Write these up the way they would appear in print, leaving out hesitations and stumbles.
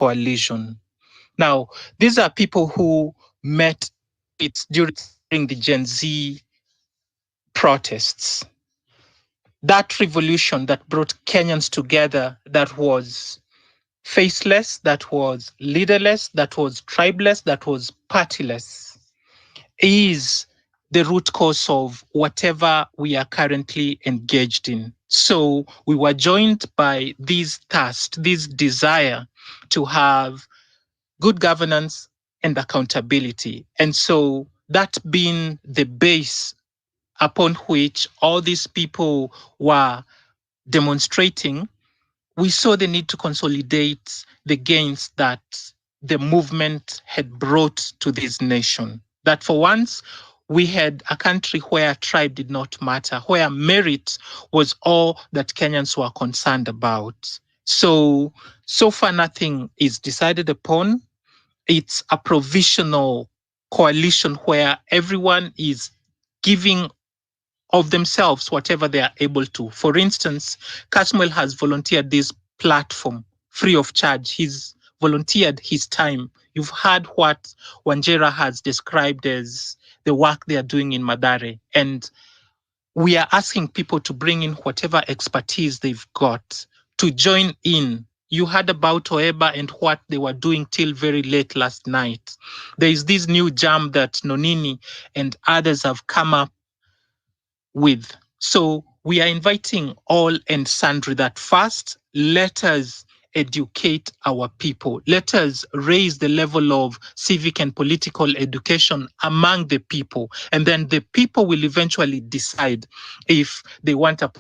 coalition. Now, these are people who met it during the Gen Z protests. That revolution that brought Kenyans together, that was faceless, that was leaderless, that was tribeless, that was partyless, is the root cause of whatever we are currently engaged in. So we were joined by this thirst, this desire to have good governance and accountability. And so that being the base upon which all these people were demonstrating, we saw the need to consolidate the gains that the movement had brought to this nation. That for once, we had a country where tribe did not matter, where merit was all that Kenyans were concerned about. So far, nothing is decided upon. It's a provisional coalition where everyone is giving of themselves whatever they are able to. For instance, Kasmuel has volunteered this platform free of charge. He's volunteered his time. You've heard what Wanjera has described as the work they are doing in Madare. And we are asking people to bring in whatever expertise they've got to join in. You heard about Oeba and what they were doing till very late last night. There is this new jam that Nonini and others have come up with. So we are inviting all and sundry that first, let us educate our people. Let us raise the level of civic and political education among the people. And then the people will eventually decide if they want a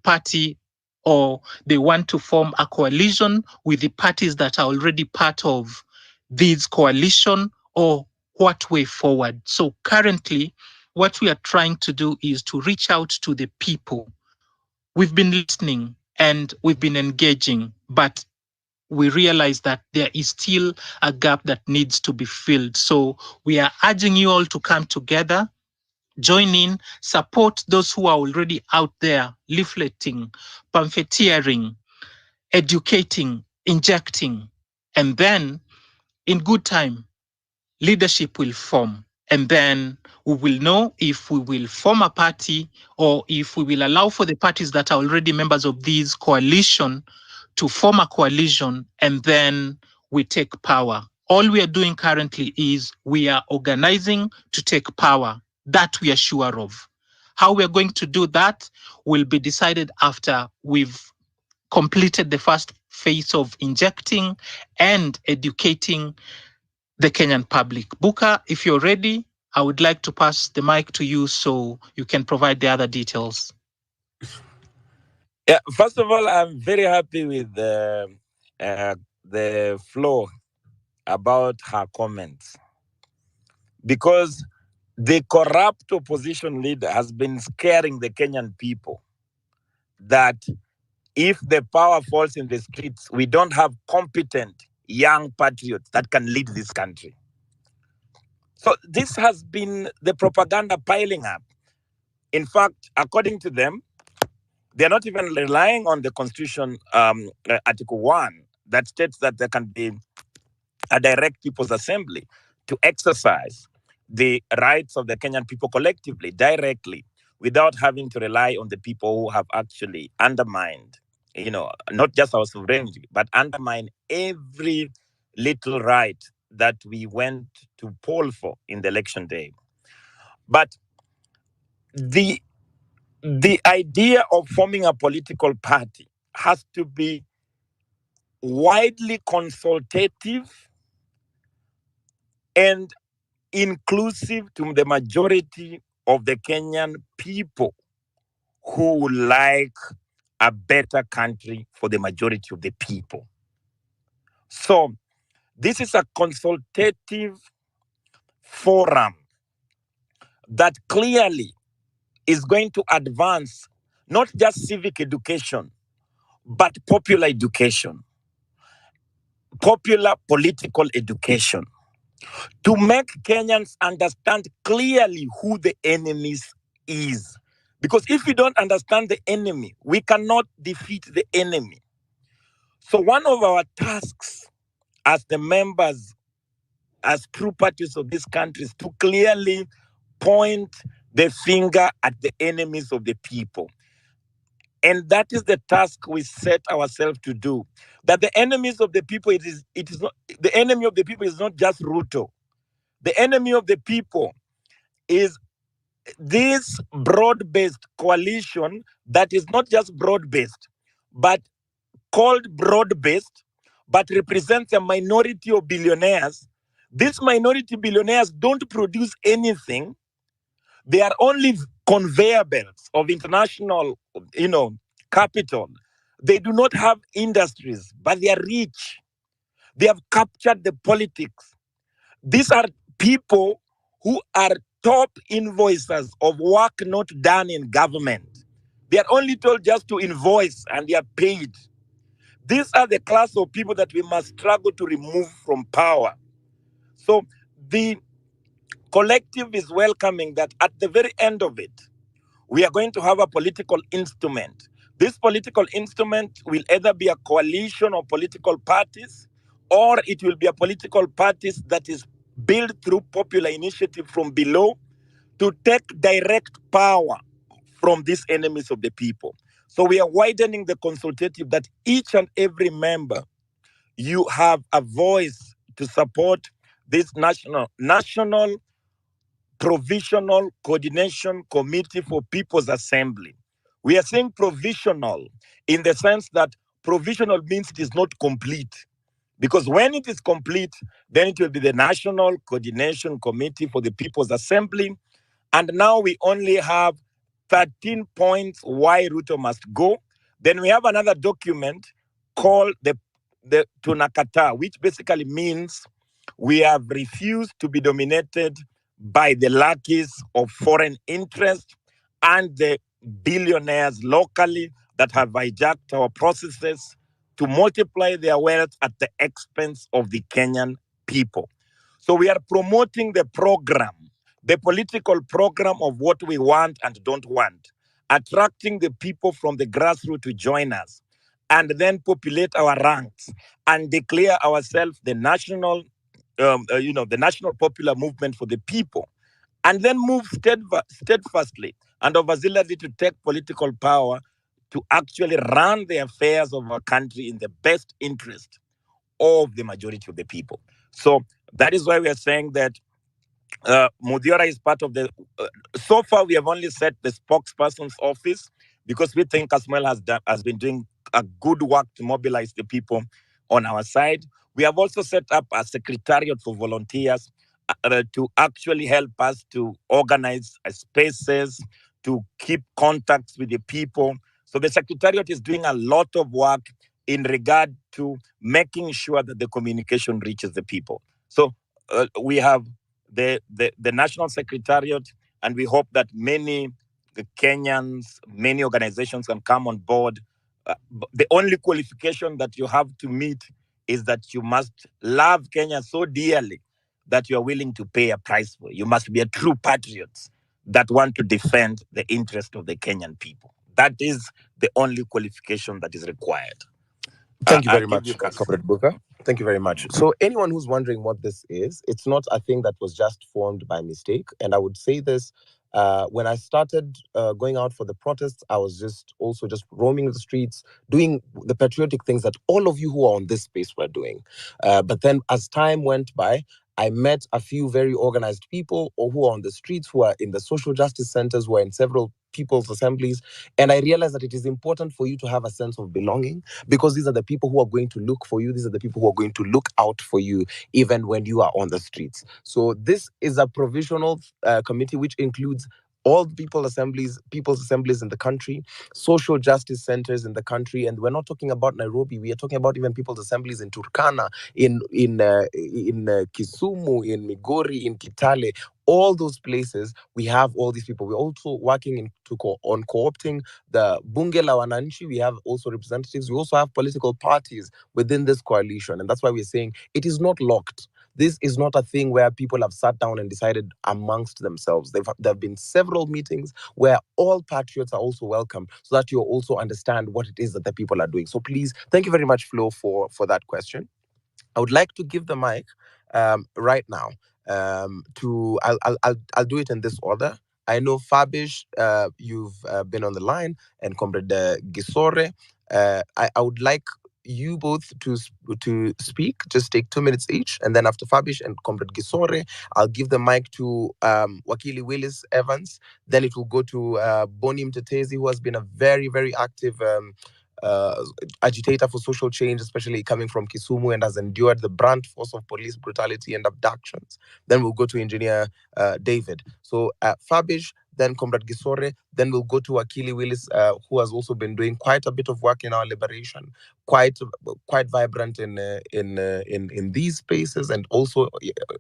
party or they want to form a coalition with the parties that are already part of this coalition, or what way forward. So currently, what we are trying to do is to reach out to the people. We've been listening and we've been engaging, but we realize that there is still a gap that needs to be filled. So we are urging you all to come together, join in, support those who are already out there leafleting, pamphleteering, educating, injecting, and then in good time, leadership will form. And then we will know if we will form a party or if we will allow for the parties that are already members of this coalition to form a coalition, and then we take power. All we are doing currently is we are organizing to take power. That we are sure of. How we are going to do that will be decided after we've completed the first phase of injecting and educating the Kenyan public. Buka, if you're ready, I would like to pass the mic to you so you can provide the other details. Yeah, first of all, I'm very happy with the flow about her comments, because the corrupt opposition leader has been scaring the Kenyan people that if the power falls in the streets, we don't have competent young patriots that can lead this country. So this has been the propaganda piling up. In fact, according to them, they're not even relying on the Constitution, Article 1, that states that there can be a direct people's assembly to exercise the rights of the Kenyan people collectively, directly, without having to rely on the people who have actually undermined, not just our sovereignty, but undermined every little right that we went to poll for in the election day. But the idea of forming a political party has to be widely consultative and inclusive to the majority of the Kenyan people who would like a better country for the majority of the people. So this is a consultative forum that clearly is going to advance not just civic education, but popular education, popular political education, to make Kenyans understand clearly who the enemy is. Because if we don't understand the enemy, we cannot defeat the enemy. So one of our tasks as the members, as true parties of these countries, to clearly point the finger at the enemies of the people. And that is the task we set ourselves to do. That the enemies of the people, it is not the enemy of the people is not just Ruto. The enemy of the people is this broad-based coalition that is not just broad-based, but called broad-based, but represents a minority of billionaires. These minority billionaires don't produce anything. They are only conveyor belts of international, capital. They do not have industries, but they are rich. They have captured the politics. These are people who are top invoicers of work not done in government. They are only told just to invoice and they are paid. These are the class of people that we must struggle to remove from power. So the collective is welcoming that at the very end of it, we are going to have a political instrument. This political instrument will either be a coalition of political parties or it will be a political parties that is built through popular initiative from below to take direct power from these enemies of the people. So we are widening the consultative that each and every member, you have a voice to support this national provisional coordination committee for people's assembly. We are saying provisional in the sense that provisional means it is not complete. Because when it is complete, then it will be the National Coordination Committee for the People's Assembly. And now we only have 13 points why Ruto must go. Then we have another document called the Tunakata, which basically means we have refused to be dominated by the lackeys of foreign interest and the billionaires locally that have hijacked our processes to multiply their wealth at the expense of the Kenyan people. So we are promoting the political program of what we want and don't want, attracting the people from the grassroots to join us, and then populate our ranks and declare ourselves the national popular movement for the people, and then move steadfastly and overzealously to take political power to actually run the affairs of our country in the best interest of the majority of the people. So that is why we are saying that Mudiora is part of the. So far, we have only set the spokesperson's office because we think Kasmuel has been doing a good work to mobilize the people on our side. We have also set up a secretariat for volunteers to actually help us to organize spaces, to keep contacts with the people. So the secretariat is doing a lot of work in regard to making sure that the communication reaches the people. So we have the National Secretariat, and we hope that many Kenyans, many organizations can come on board. The only qualification that you have to meet is that you must love Kenya so dearly that you are willing to pay a price for it. You must be a true patriot that want to defend the interest of the Kenyan people. That is the only qualification that is required. Thank you I'll very give much, you Kas. Comrade Booker. Thank you very much. So, anyone who's wondering what this is, it's not a thing that was just formed by mistake. And I would say this when I started going out for the protests, I was just roaming the streets, doing the patriotic things that all of you who are on this space were doing. But then, as time went by, I met a few very organized people or who are on the streets, who are in the social justice centers, who are in several people's assemblies. And I realized that it is important for you to have a sense of belonging because these are the people who are going to look for you. These are the people who are going to look out for you even when you are on the streets. So this is a provisional committee which includes all the people's assemblies in the country, social justice centers in the country, and we're not talking about Nairobi. We are talking about even people's assemblies in Turkana, in Kisumu, in Migori, in Kitale. All those places, we have all these people. We're also working on co-opting the Bunge la Wananchi. We have also representatives. We also have political parties within this coalition. And that's why we're saying it is not locked. This is not a thing where people have sat down and decided amongst themselves. There have been several meetings where all patriots are also welcome so that you also understand what it is that the people are doing. So please, thank you very much, Flo, for that question. I would like to give the mic right now to I'll do it in this order. I know Fabish, you've been on the line, and Comrade Gisore. I would like you both to speak. Just take 2 minutes each, and then after Fabish and Comrade Gisore, I'll give the mic to Wakili Willis Evans. Then it will go to Boni Mtetezi, who has been a very, very active uh, agitator for social change, especially coming from Kisumu, and has endured the brunt force of police brutality and abductions. Then we'll go to Engineer David. So Fabish, then Comrade Gisore, then we'll go to Akili Willis, who has also been doing quite a bit of work in our liberation, quite vibrant in these spaces and also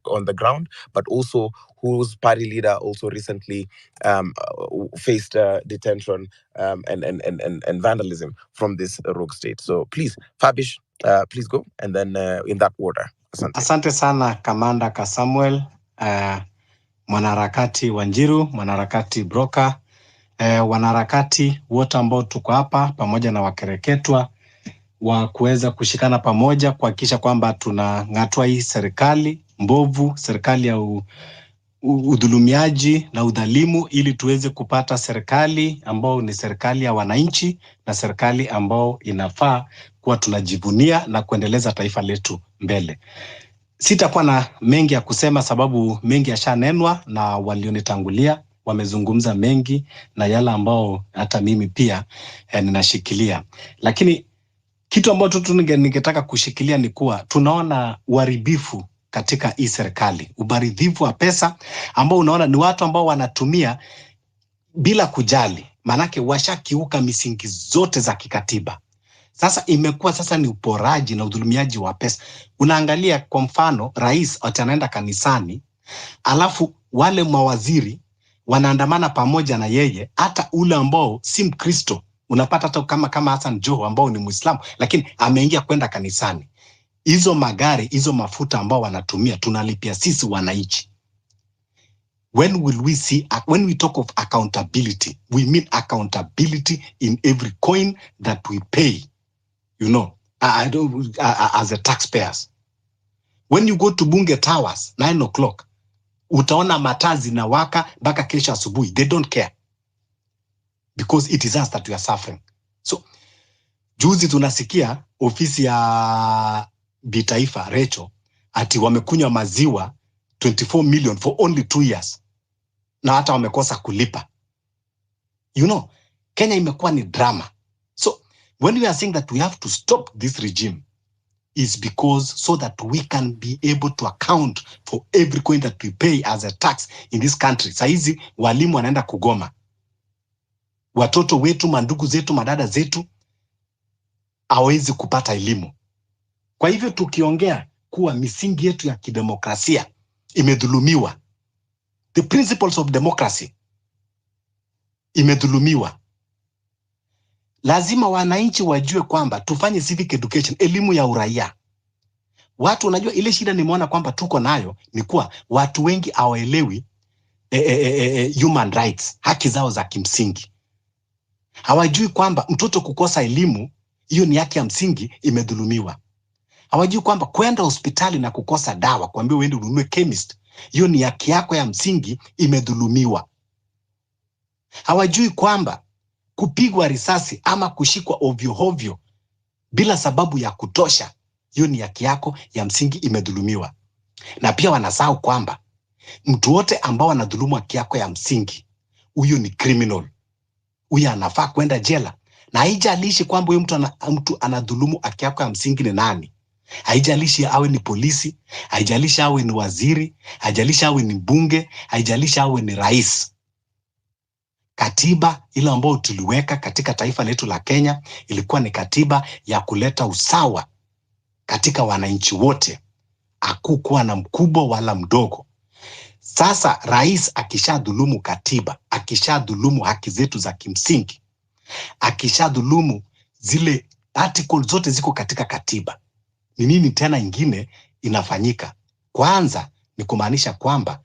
on the ground, but also whose party leader also recently faced detention and vandalism from this rogue state. So please, Fabish, please go, and then in that order. Asante sana Kamanda Kasmuel, mwanaharakati Wanjiru, mwanaharakati Broka, wanaharakati wote ambao tuko hapa pamoja na wakereketwa wa kuweza kushikana pamoja kuhakikisha kwamba tunang'atua hii serikali mbovu, serikali ya udhulumiaji na udhalimu, ili tuweze kupata serikali ambao ni serikali ya wananchi na serikali ambao inafaa kuwa tunajivunia na kuendeleza taifa letu mbele. Sitakuwa na mengi ya kusema sababu mengi yashanenwa na walionitangulia wamezungumza mengi na yale ambao hata mimi pia ninashikilia. Lakini kitu ambacho tu ningetaka kushikilia ni kuwa tunaona uharibifu katika hii serikali, ubarizifu wa pesa ambao unaona ni watu ambao wanatumia bila kujali, manake washakiuka misingi zote za kikatiba. Sasa imekuwa sasa ni uporaji na udhulumiaji wa pesa. Unaangalia kwa mfano rais anaenda kanisani, alafu wale mawaziri wanaandamana pamoja na yeye, hata ule ambao si Mkristo. Unapata hata kama Hassan Joho ambao ni Muislamu lakini ameingia kwenda kanisani. Hizo magari, hizo mafuta ambao wanatumia tunalipia sisi wananchi. When we talk of accountability, we mean accountability in every coin that we pay, as a taxpayers. When you go to Bunge Towers, 9 o'clock, utaona mataa zinawaka mpaka kesho asubuhi. They don't care. Because it is us that we are suffering. So, juzi tunasikia ofisi ya Bitaifa, Recho, ati wamekunywa maziwa 24 million for only 2 years. Na hata wamekosa kulipa. Kenya imekuwa ni drama. So, when we are saying that we have to stop this regime, is because so that we can be able to account for every coin that we pay as a tax in this country. Saizi walimu wanaenda kugoma. Watoto wetu, mandugu zetu, madada zetu hawezi kupata elimu. Kwa hivyo tukiongea kuwa misingi yetu ya kidemokrasia imedhulumiwa, the principles of democracy imedhulumiwa, lazima wananchi wajue kwamba tufanye civic education, elimu ya uraia. Watu unajua ile shida nimeona kwamba tuko nayo ni kuwa watu wengi hawaelewi human rights, haki zao za kimsingi. Hawajui kwamba mtoto kukosa elimu, hiyo ni haki ya msingi, imedhulumiwa. Hawajui kwamba kwenda hospitali na kukosa dawa, kuambia uende ununue chemist, hiyo ni haki yako ya msingi, imedhulumiwa. Hawajui kwamba kupigwa risasi ama kushikwa ovyo ovyo bila sababu ya kutosha, hiyo ni haki yako ya msingi, imedhulumiwa. Na pia wanasahau kwamba mtu wote ambao anadhulumu haki yako ya msingi, huyo ni criminal. Huyo anafaa kwenda jela. Na haijalishi kwamba huyo mtu anadhulumu haki yako ya msingi ni nani. Haijalishi awe ni polisi, haijalishi awe ni waziri, haijalishi awe ni mbunge, haijalishi awe ni rais. Katiba ile ambayo tuliweka katika taifa letu la Kenya ilikuwa ni katiba ya kuleta usawa katika wananchi wote. Hakukuwa na mkubwa wala mdogo. Sasa rais akishadhulumu katiba, akishadhulumu haki zetu za kimsingi, akishadhulumu zile articles zote ziko katika katiba, ni nini tena ingine inafanyika? Kwanza ni kumaanisha kwamba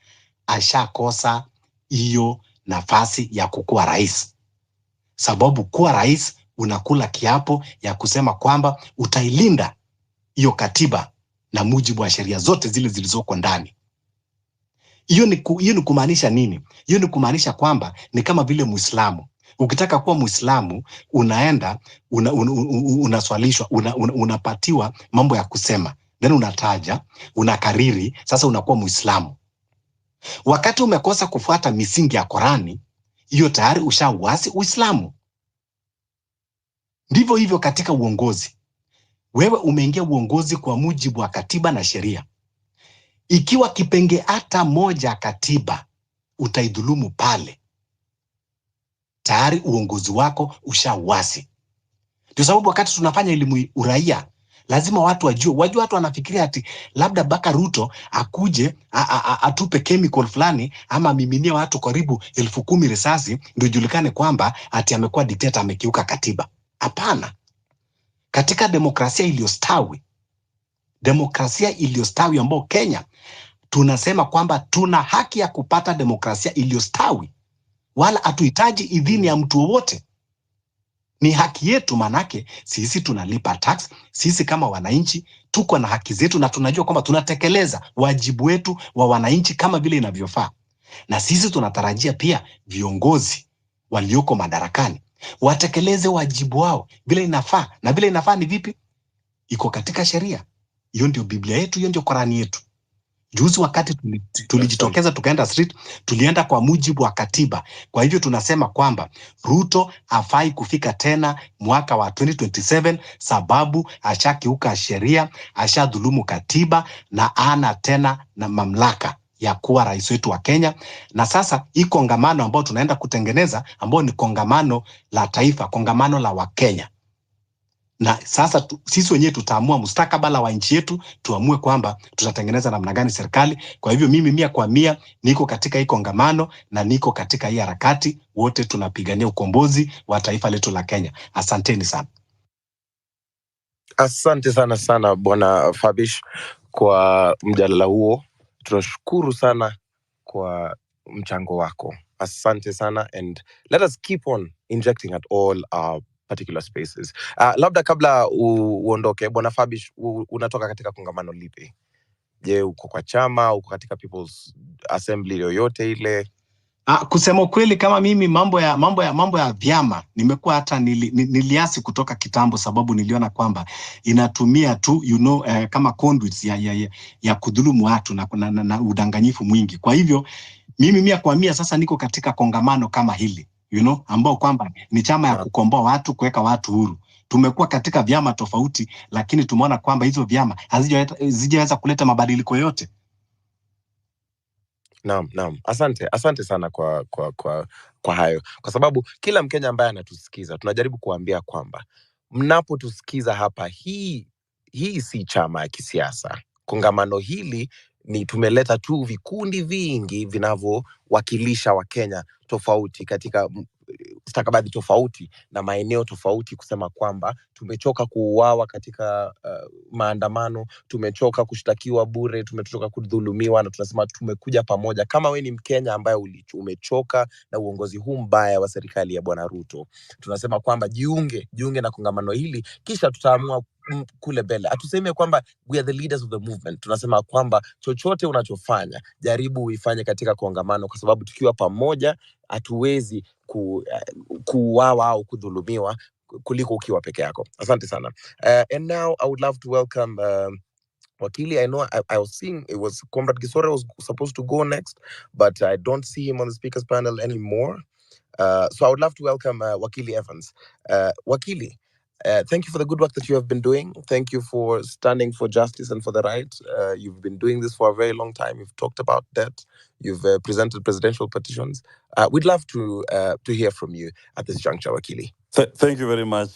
ashakosa hiyo nafasi ya kukuwa rais. Sababu kuwa rais, unakula kiapo ya kusema kwamba utailinda hiyo katiba na mujibu wa sheria zote zile zilizoko ndani. Hiyo ni kumaanisha nini? Hiyo ni kumaanisha kwamba ni kama vile Muislamu. Ukitaka kuwa Muislamu unaenda unaswalishwa, unapatiwa mambo ya kusema, then unataja, unakariri, sasa unakuwa Muislamu. Wakati umekosa kufuata misingi ya Korani, hiyo tayari ushauasi Uislamu. Ndivyo hivyo katika uongozi. Wewe umeingia uongozi kwa mujibu wa katiba na sheria. Ikiwa kipenge hata moja katiba utaidhulumu pale, tayari uongozi wako ushauasi. Ndio sababu wakati tunafanya elimu uraia, lazima watu wajue watu wanafikiria ati labda Baka Ruto akuje atupe chemical fulani ama miminie watu karibu 10,000 risasi ndio julikane kwamba ati amekuwa dikteta, amekiuka katiba. Hapana. Katika demokrasia iliyostawi ambao Kenya tunasema kwamba tuna haki ya kupata demokrasia iliyostawi, wala hatuhitaji idhini ya mtu wowote. Ni haki yetu, manake sisi tunalipa tax. Sisi kama wananchi tuko na haki zetu na tunajua kwamba tunatekeleza wajibu wetu wa wananchi kama vile inavyofaa. Na sisi tunatarajia pia viongozi walioko madarakani watekeleze wajibu wao vile inafaa. Na vile inafaa ni vipi? Iko katika sheria. Hiyo ndio Biblia yetu, hiyo ndio Korani yetu. Juzi wakati tulijitokeza tukaenda street, tulienda kwa mujibu wa katiba. Kwa hivyo tunasema kwamba Ruto hafai kufika tena mwaka wa 2027 sababu ashakiuka sheria, ashadhulumu katiba na ana tena na mamlaka ya kuwa rais wetu wa Kenya. Na sasa hii kongamano ambao tunaenda kutengeneza, ambao ni kongamano la taifa, kongamano la Wakenya. Na sasa sisi wenyewe tutaamua mustakabala wa nchi yetu, tuamue kwamba tutatengeneza namna gani serikali. Kwa hivyo mimi 100% niko katika hii kongamano na niko katika hii harakati. Wote tunapigania ukombozi wa taifa letu la Kenya. Asanteni sana. Asante sana Bwana Fabish kwa mjadala huo. Tunashukuru sana kwa mchango wako. Asante sana, and let us keep on injecting at all our particular spaces. Labda kabla uondoke, Bwana Fabish, unatoka katika kongamano lipi? Je, uko kwa chama, uko katika People's Assembly yoyote ile? Kusema kweli, kama mimi mambo ya vyama nimekuwa hata niliasi kutoka kitambo, sababu niliona kwamba inatumia tu kama conduits ya kudhulumu watu na udanganyifu mwingi. Kwa hivyo mimi 100% sasa niko katika kongamano kama hili ambao kwamba ni chama ya kukomboa watu, kuweka watu huru. Tumekuwa katika vyama tofauti, lakini tumeona kwamba hizo vyama hazijaweza kuleta mabadiliko yote. Naam. Asante sana kwa hayo, kwa sababu kila Mkenya ambaye anatusikiza tunajaribu kuambia kwamba mnapotusikiza hapa, hii si chama ya kisiasa. Kongamano hili ni tumeleta tu vikundi vingi vinavyowakilisha Wakenya tofauti katika stakabadhi tofauti na maeneo tofauti, kusema kwamba tumechoka kuuawa katika maandamano, tumechoka kushtakiwa bure, tumechoka kudhulumiwa, na tunasema tumekuja pamoja. Kama we ni Mkenya ambaye umechoka na uongozi huu mbaya wa serikali ya Bwana Ruto, tunasema kwamba jiunge na kongamano hili, kisha tutaamua kule mbele. Hatuseme kwamba we are the leaders of the movement. Tunasema kwamba chochote unachofanya jaribu uifanye katika kongamano, kwa sababu tukiwa pamoja hatuwezi kuuawa au kudhulumiwa kuliko ukiwa peke yako. Asante sana. And now I would love to welcome Wakili. I know I was seeing it was Comrade Gisore was supposed to go next, but I don't see him on the speakers panel anymore. So I would love to welcome Wakili Evans. Wakili, thank you for the good work that you have been doing. Thank you for standing for justice and for the right. You've been doing this for a very long time. You've talked about debt. You've presented presidential petitions. We'd love to hear from you at this juncture, Wakili. Thank you very much,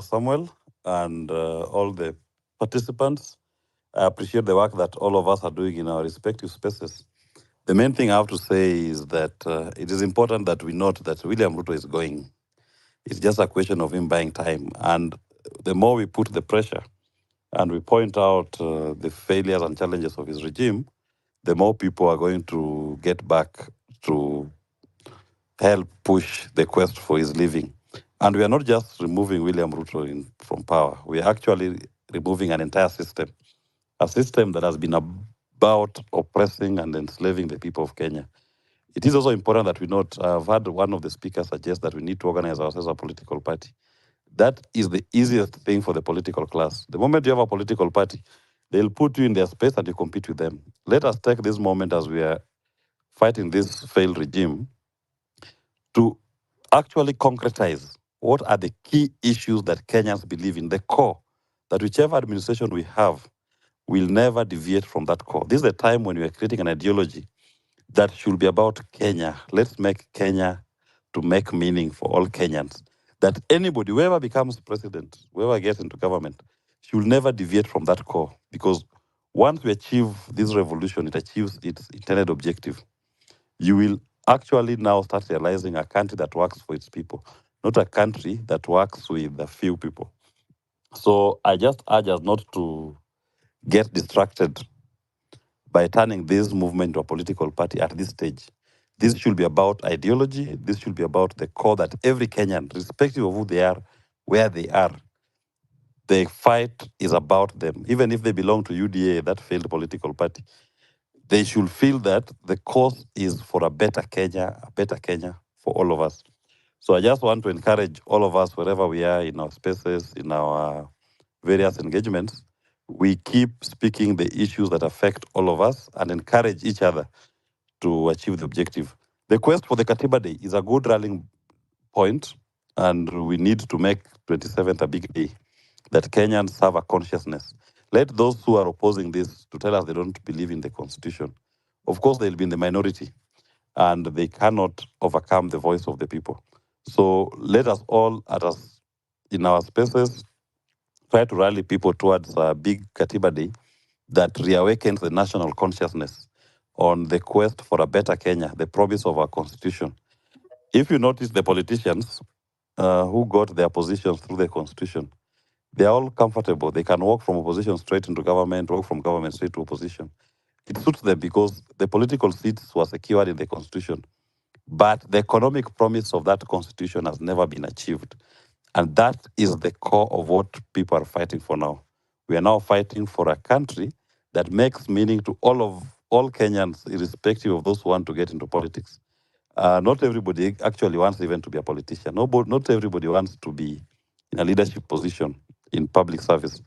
Samuel, and all the participants. I appreciate the work that all of us are doing in our respective spaces. The main thing I have to say is that it is important that we note that William Ruto is going. It's just a question of him buying time. And the more we put the pressure and we point out the failures and challenges of his regime, the more people are going to get back to help push the quest for his living. And we are not just removing William Ruto from power. We are actually removing an entire system. a system that has been about oppressing and enslaving the people of Kenya. It is also important that we note, I've had one of the speakers suggest that we need to organize ourselves a political party. That is the easiest thing for the political class. The moment you have a political party, they'll put you in their space and you compete with them. Let us take this moment as we are fighting this failed regime to actually concretize what are the key issues that Kenyans believe in, the core, that whichever administration we have will never deviate from that core. This is the time when we are creating an ideology that should be about Kenya. Let's make Kenya to make meaning for all Kenyans. That anybody, whoever becomes president, whoever gets into government, should never deviate from that core. Because once we achieve this revolution, it achieves its intended objective. You will actually now start realizing a country that works for its people, not a country that works with a few people. So I just urge us not to get distracted by turning this movement to a political party at this stage. This should be about ideology. This should be about the core that every Kenyan, irrespective of who they are, where they are, the fight is about them. Even if they belong to UDA, that failed political party, they should feel that the cause is for a better Kenya for all of us. So I just want to encourage all of us, wherever we are in our spaces, in our various engagements, we keep speaking the issues that affect all of us and encourage each other to achieve the objective. The quest for the Katiba Day is a good rallying point, and we need to make 27th a big day, that Kenyans have a consciousness. Let those who are opposing this to tell us they don't believe in the Constitution. Of course, they'll be in the minority, and they cannot overcome the voice of the people. So let us all, in our spaces, try to rally people towards a big Katiba Day that reawakens the national consciousness on the quest for a better Kenya, the promise of our constitution. If you notice the politicians who got their positions through the constitution, they are all comfortable. They can walk from opposition straight into government, walk from government straight to opposition. It suits them because the political seats were secured in the constitution. But the economic promise of that constitution has never been achieved. And that is the core of what people are fighting for now. We are now fighting for a country that makes meaning to all Kenyans, irrespective of those who want to get into politics. Not everybody actually wants even to be a politician. Not everybody wants to be in a leadership position in public service.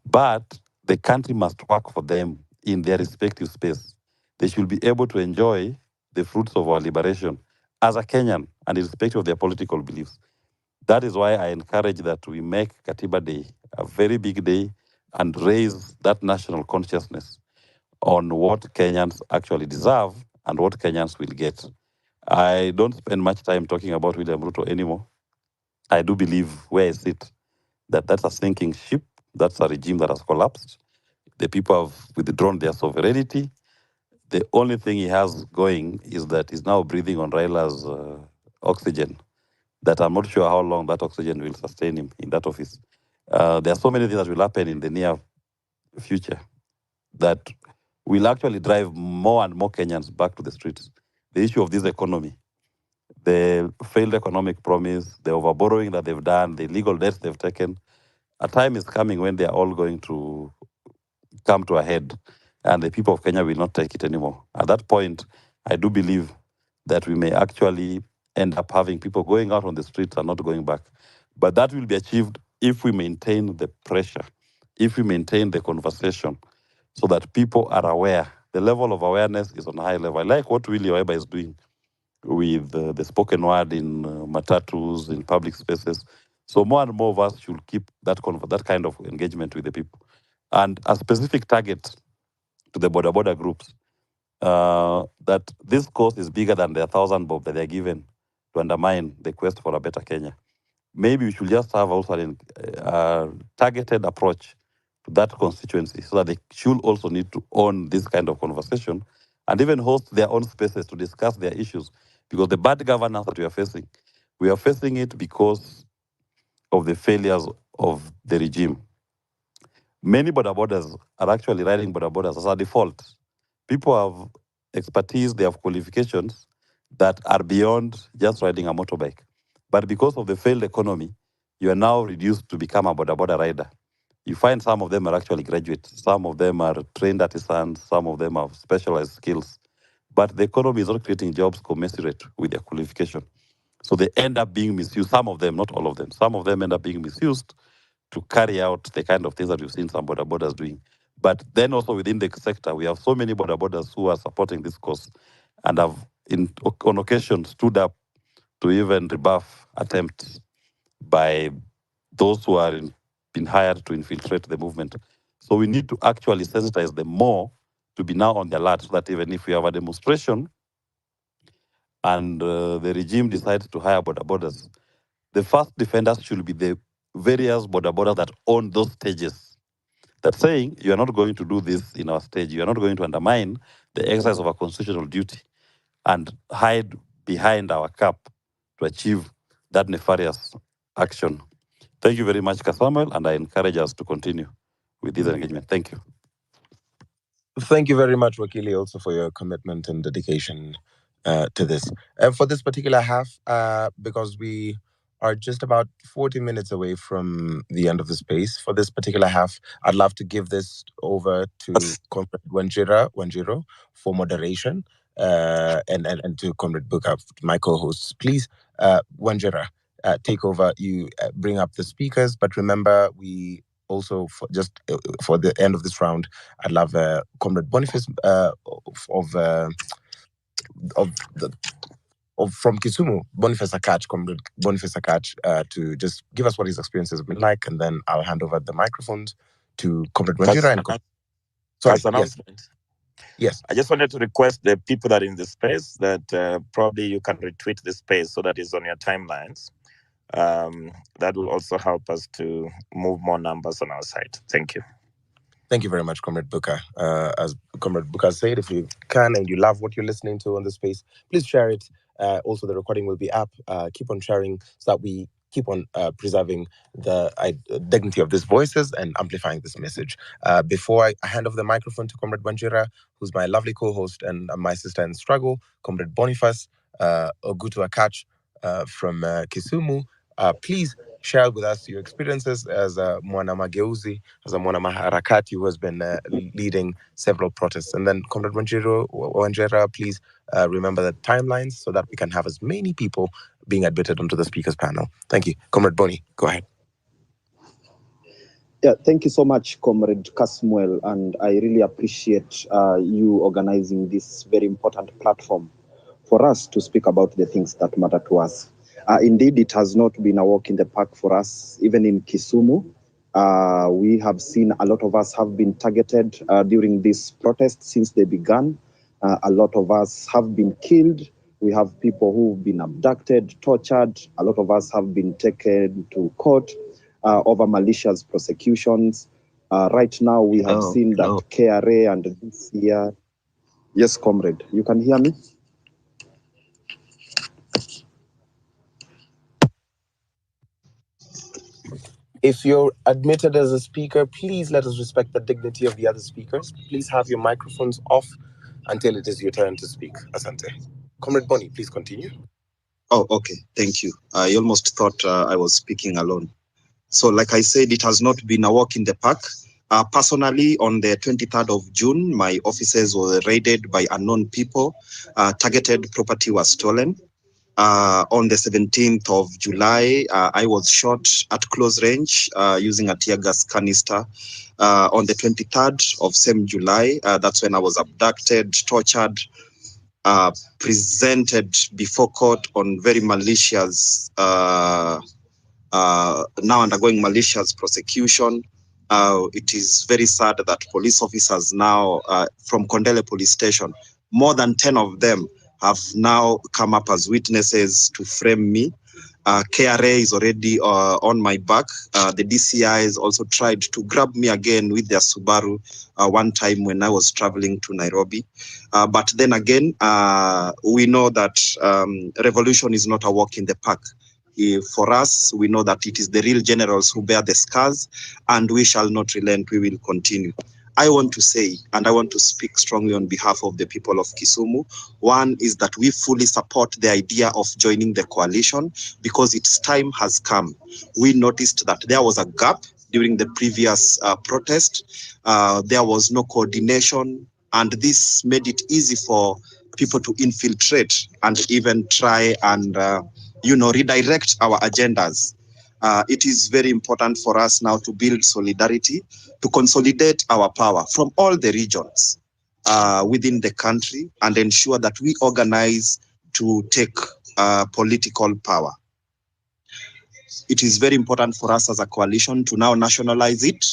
But the country must work for them in their respective space. They should be able to enjoy the fruits of our liberation as a Kenyan and irrespective of their political beliefs. That is why I encourage that we make Katiba Day a very big day and raise that national consciousness on what Kenyans actually deserve and what Kenyans will get. I don't spend much time talking about William Ruto anymore. I do believe where I sit that that's a sinking ship. That's a regime that has collapsed. The people have withdrawn their sovereignty. The only thing he has going is that he's now breathing on Raila's oxygen. That I'm not sure how long that oxygen will sustain him in that office. There are so many things that will happen in the near future that will actually drive more and more Kenyans back to the streets. The issue of this economy, the failed economic promise, the overborrowing that they've done, the illegal debts they've taken. A time is coming when they are all going to come to a head, and the people of Kenya will not take it anymore. At that point, I do believe that we may actually end up having people going out on the streets and not going back. But that will be achieved if we maintain the pressure, if we maintain the conversation, so that people are aware. The level of awareness is on a high level. I like what Willie Oeba is doing with the spoken word in matatus, in public spaces. So more and more of us should keep that kind of engagement with the people. And a specific target to the border groups, that this cost is bigger than the 1,000 bob that they're given to undermine the quest for a better Kenya. Maybe we should just have also a targeted approach to that constituency so that they should also need to own this kind of conversation and even host their own spaces to discuss their issues. Because the bad governance that we are facing it because of the failures of the regime. Many borders are actually riding borders as a default. People have expertise, they have qualifications that are beyond just riding a motorbike. But because of the failed economy, you are now reduced to become a border rider. you find some of them are actually graduates, some of them are trained artisans, some of them have specialized skills. But the economy is not creating jobs commensurate with their qualification. So they end up being misused. Some of them, not all of them, some of them end up being misused to carry out the kind of things that we've seen some border borders doing. But then also within the sector, we have so many border borders who are supporting this cause and have, on occasion, stood up to even rebuff attempts by those who are been hired to infiltrate the movement. So we need to actually sensitize them more to be now on the alert, so that even if we have a demonstration and the regime decides to hire border borders, the first defenders should be the various border borders that own those stages. That saying, you are not going to do this in our stage, you are not going to undermine the exercise of our constitutional duty and hide behind our cap to achieve that nefarious action. Thank you very much, Kasmuel, and I encourage us to continue with this engagement. Thank you. Thank you very much, Wakili, also for your commitment and dedication to this. And for this particular half, because we are just about 40 minutes away from the end of the space, for this particular half, I'd love to give this over to Comrade Wanjiro for moderation, and to Comrade Buka, my co-hosts. Please, Wanjira, take over. You bring up the speakers, but remember, we also, for the end of this round, I'd love Comrade Boniface from Kisumu, Boniface Akach, Comrade Boniface Akach, to just give us what his experiences have been like, and then I'll hand over the microphones to Comrade Wanjira and Sorry, announcement. Yes. I just wanted to request the people that are in the space that probably you can retweet the space so that it's on your timelines. That will also help us to move more numbers on our site. Thank you. Thank you very much, Comrade Buka. As Comrade Buka said, if you can and you love what you're listening to on the space, please share it. Also, the recording will be up. Keep on sharing so that we keep on preserving the dignity of these voices and amplifying this message. Before I hand over the microphone to Comrade Wanjira, who's my lovely co-host and my sister in struggle, Comrade Boniface Ogutu Akach from Kisumu, please share with us your experiences as a Mwana Mageuzi, as a Mwana Maharakati who has been leading several protests. And then Comrade Wanjira, please remember the timelines so that we can have as many people being admitted onto the speakers panel. Thank you. Comrade Boni, go ahead. Yeah, thank you so much, Comrade Kasmuel, and I really appreciate you organizing this very important platform for us to speak about the things that matter to us. Indeed, it has not been a walk in the park for us, even in Kisumu. We have seen a lot of us have been targeted during this protest since they began. A lot of us have been killed. We have people who've been abducted, tortured. A lot of us have been taken to court over malicious prosecutions. Right now, we have seen that KRA and this year. Yes, comrade, you can hear me? If you're admitted as a speaker, please let us respect the dignity of the other speakers. Please have your microphones off until it is your turn to speak. Asante. Comrade Boni, please continue. Oh, okay. Thank you. I almost thought I was speaking alone. So like I said, it has not been a walk in the park. Personally, on the 23rd of June, my offices were raided by unknown people. Targeted property was stolen. On the 17th of July, I was shot at close range using a tear gas canister. On the 23rd of same July, that's when I was abducted, tortured, presented before court on very malicious, now undergoing malicious prosecution. It is very sad that police officers now from Kondele police station, more than 10 of them have now come up as witnesses to frame me. KRA is already on my back. The DCIs also tried to grab me again with their Subaru one time when I was traveling to Nairobi. But then again, we know that revolution is not a walk in the park. For us, we know that it is the real generals who bear the scars, and we shall not relent. We will continue. I want to say, and I want to speak strongly on behalf of the people of Kisumu. One is that we fully support the idea of joining the coalition because its time has come. We noticed that there was a gap during the previous protest. There was no coordination, and this made it easy for people to infiltrate and even try and redirect our agendas. It is very important for us now to build solidarity, to consolidate our power from all the regions within the country, and ensure that we organize to take political power. It is very important for us as a coalition to now nationalize it.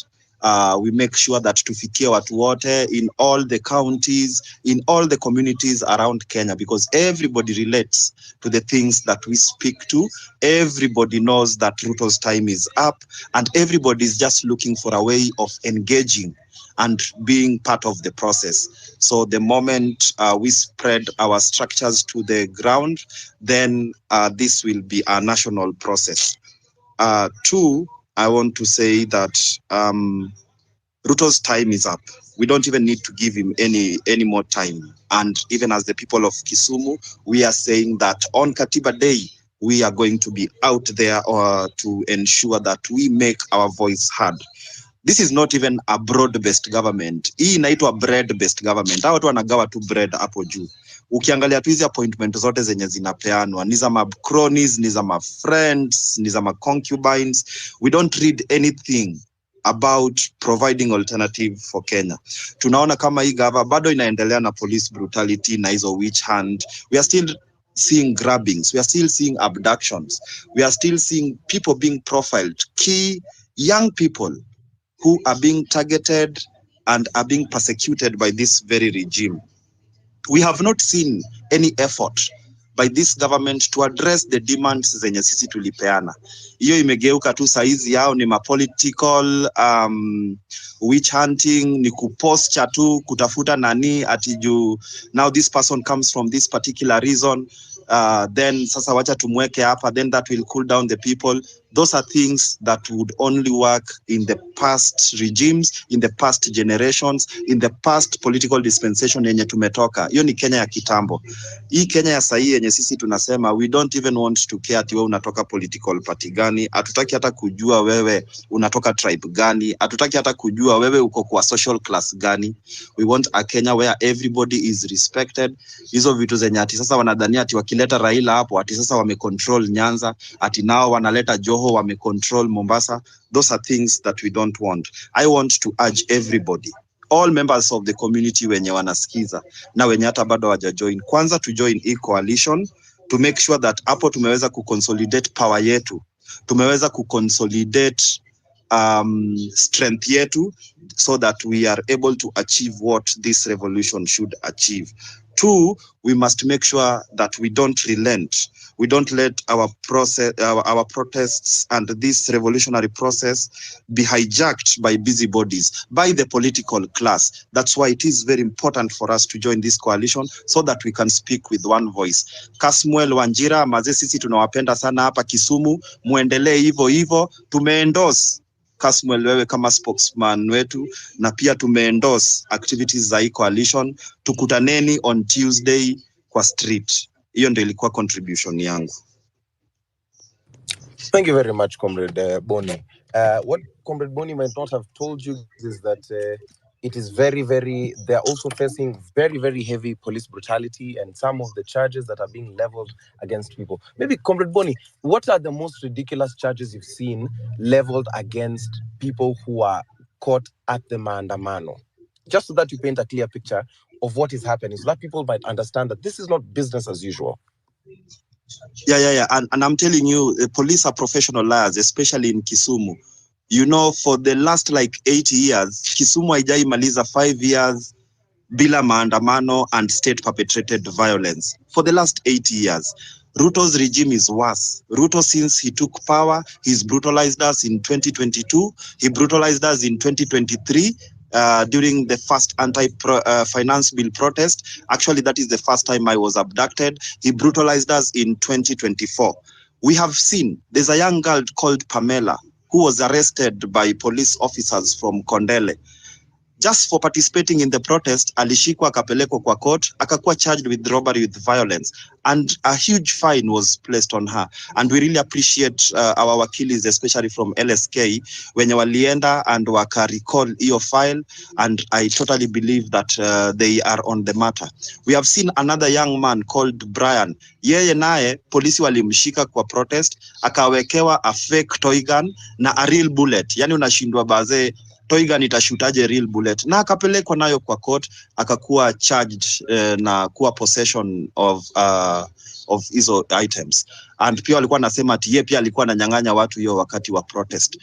We make sure that tufikie watu wote in all the counties, in all the communities around Kenya, because everybody relates to the things that we speak to. Everybody knows that Ruto's time is up, and everybody is just looking for a way of engaging and being part of the process. So the moment we spread our structures to the ground, then this will be a national process. Two, I want to say that Ruto's time is up. We don't even need to give him any more time. And even as the people of Kisumu, we are saying that on Katiba Day, we are going to be out there to ensure that we make our voice heard. This is not even a broad-based government. Hii inaitwa bread-based government. Hao watu wanagawa tu bread hapo juu. Ukiangalia tu hizi appointment zote zenye zinapeanwa, ni za ma cronies, ni za ma friends, ni za ma concubines. We don't read anything about providing alternative for Kenya. Tunaona kama hii gava bado inaendelea na police brutality na hizo witch hunt. We are still seeing grabbings. We are still seeing abductions. We are still seeing people being profiled. Key young people who are being targeted and are being persecuted by this very regime. We have not seen any effort by this government to address the demands zenye sisi tulipeana. Hiyo imegeuka tu saizi yao ni political witch hunting, ni kuposture tu kutafuta nani atiju. Now this person comes from this particular reason, then sasa wacha tumweke hapa, then that will cool down the people. Those are things that would only work in the past regimes, in the past generations, in the past political dispensation yenye tumetoka. Hiyo ni Kenya ya kitambo. Hii Kenya ya sahi yenye sisi tunasema, we don't even want to care ati wewe unatoka political party gani, hatutaki hata kujua wewe unatoka tribe gani, hatutaki hata kujua wewe uko kwa social class gani. We want a Kenya where everybody is respected. Hizo vitu zenye ati sasa wanadhania ati wakileta Raila hapo ati sasa wamecontrol Nyanza, ati nao wanaleta Joho wamecontrol Mombasa. Those are things that we don't want. I want to urge everybody, all members of the community wenye wanasikiza na wenye hata bado hawajajoin, kwanza to join hii coalition to make sure that hapo tumeweza kuconsolidate power yetu, tumeweza kuconsolidate strength yetu, so that we are able to achieve what this revolution should achieve. Two, we must make sure that we don't relent. We don't let our process, our protests and this revolutionary process be hijacked by busybodies, by the political class. That's why it is very important for us to join this coalition so that we can speak with one voice. Kasmuel Wanjira, mazee sisi tunawapenda sana hapa Kisumu, muendelee hivyo hivyo. Tumeendorse Kasmuel wewe kama spokesman wetu, na pia tumeendorse activities za hii coalition. Tukutaneni on Tuesday kwa street. Hiyo ndio ilikuwa contribution yangu. Thank you very much, Comrade Boni. What Comrade Boni might not have told you is that it is they are also facing very, very heavy police brutality and some of the charges that are being leveled against people. Maybe, Comrade Boni, what are the most ridiculous charges you've seen leveled against people who are caught at the maandamano? Just so that you paint a clear picture of what is happening, so that people might understand that this is not business as usual. Yeah. And I'm telling you, the police are professional liars, especially in Kisumu. You know, for the last like 8 years, Kisumu haijai maliza 5 years bila maandamano and state perpetrated violence. For the last 8 years, Ruto's regime is worse. Ruto, since he took power, he's brutalized us in 2022. He brutalized us in 2023. During the first anti-finance bill protest. Actually, that is the first time I was abducted. He brutalized us in 2024. We have seen, there's a young girl called Pamela who was arrested by police officers from Kondele. just for participating in the protest, alishikwa akapelekwa kwa court, akakuwa charged with robbery with violence, and a huge fine was placed on her. And we really appreciate our wakilis, especially from LSK, wenye walienda and waka recall hiyo file, and I totally believe that they are on the matter. We have seen another young man called Brian. Yeye naye polisi walimshika kwa protest, akawekewa a fake toy gun na a real bullet. Yani unashindwa baze toy gun itashutaje real bullet, na akapelekwa nayo kwa court, akakuwa charged na kuwa possession of hizo items. And pia walikuwa nasema ati yeye pia alikuwa ananyang'anya watu hiyo wakati wa protest.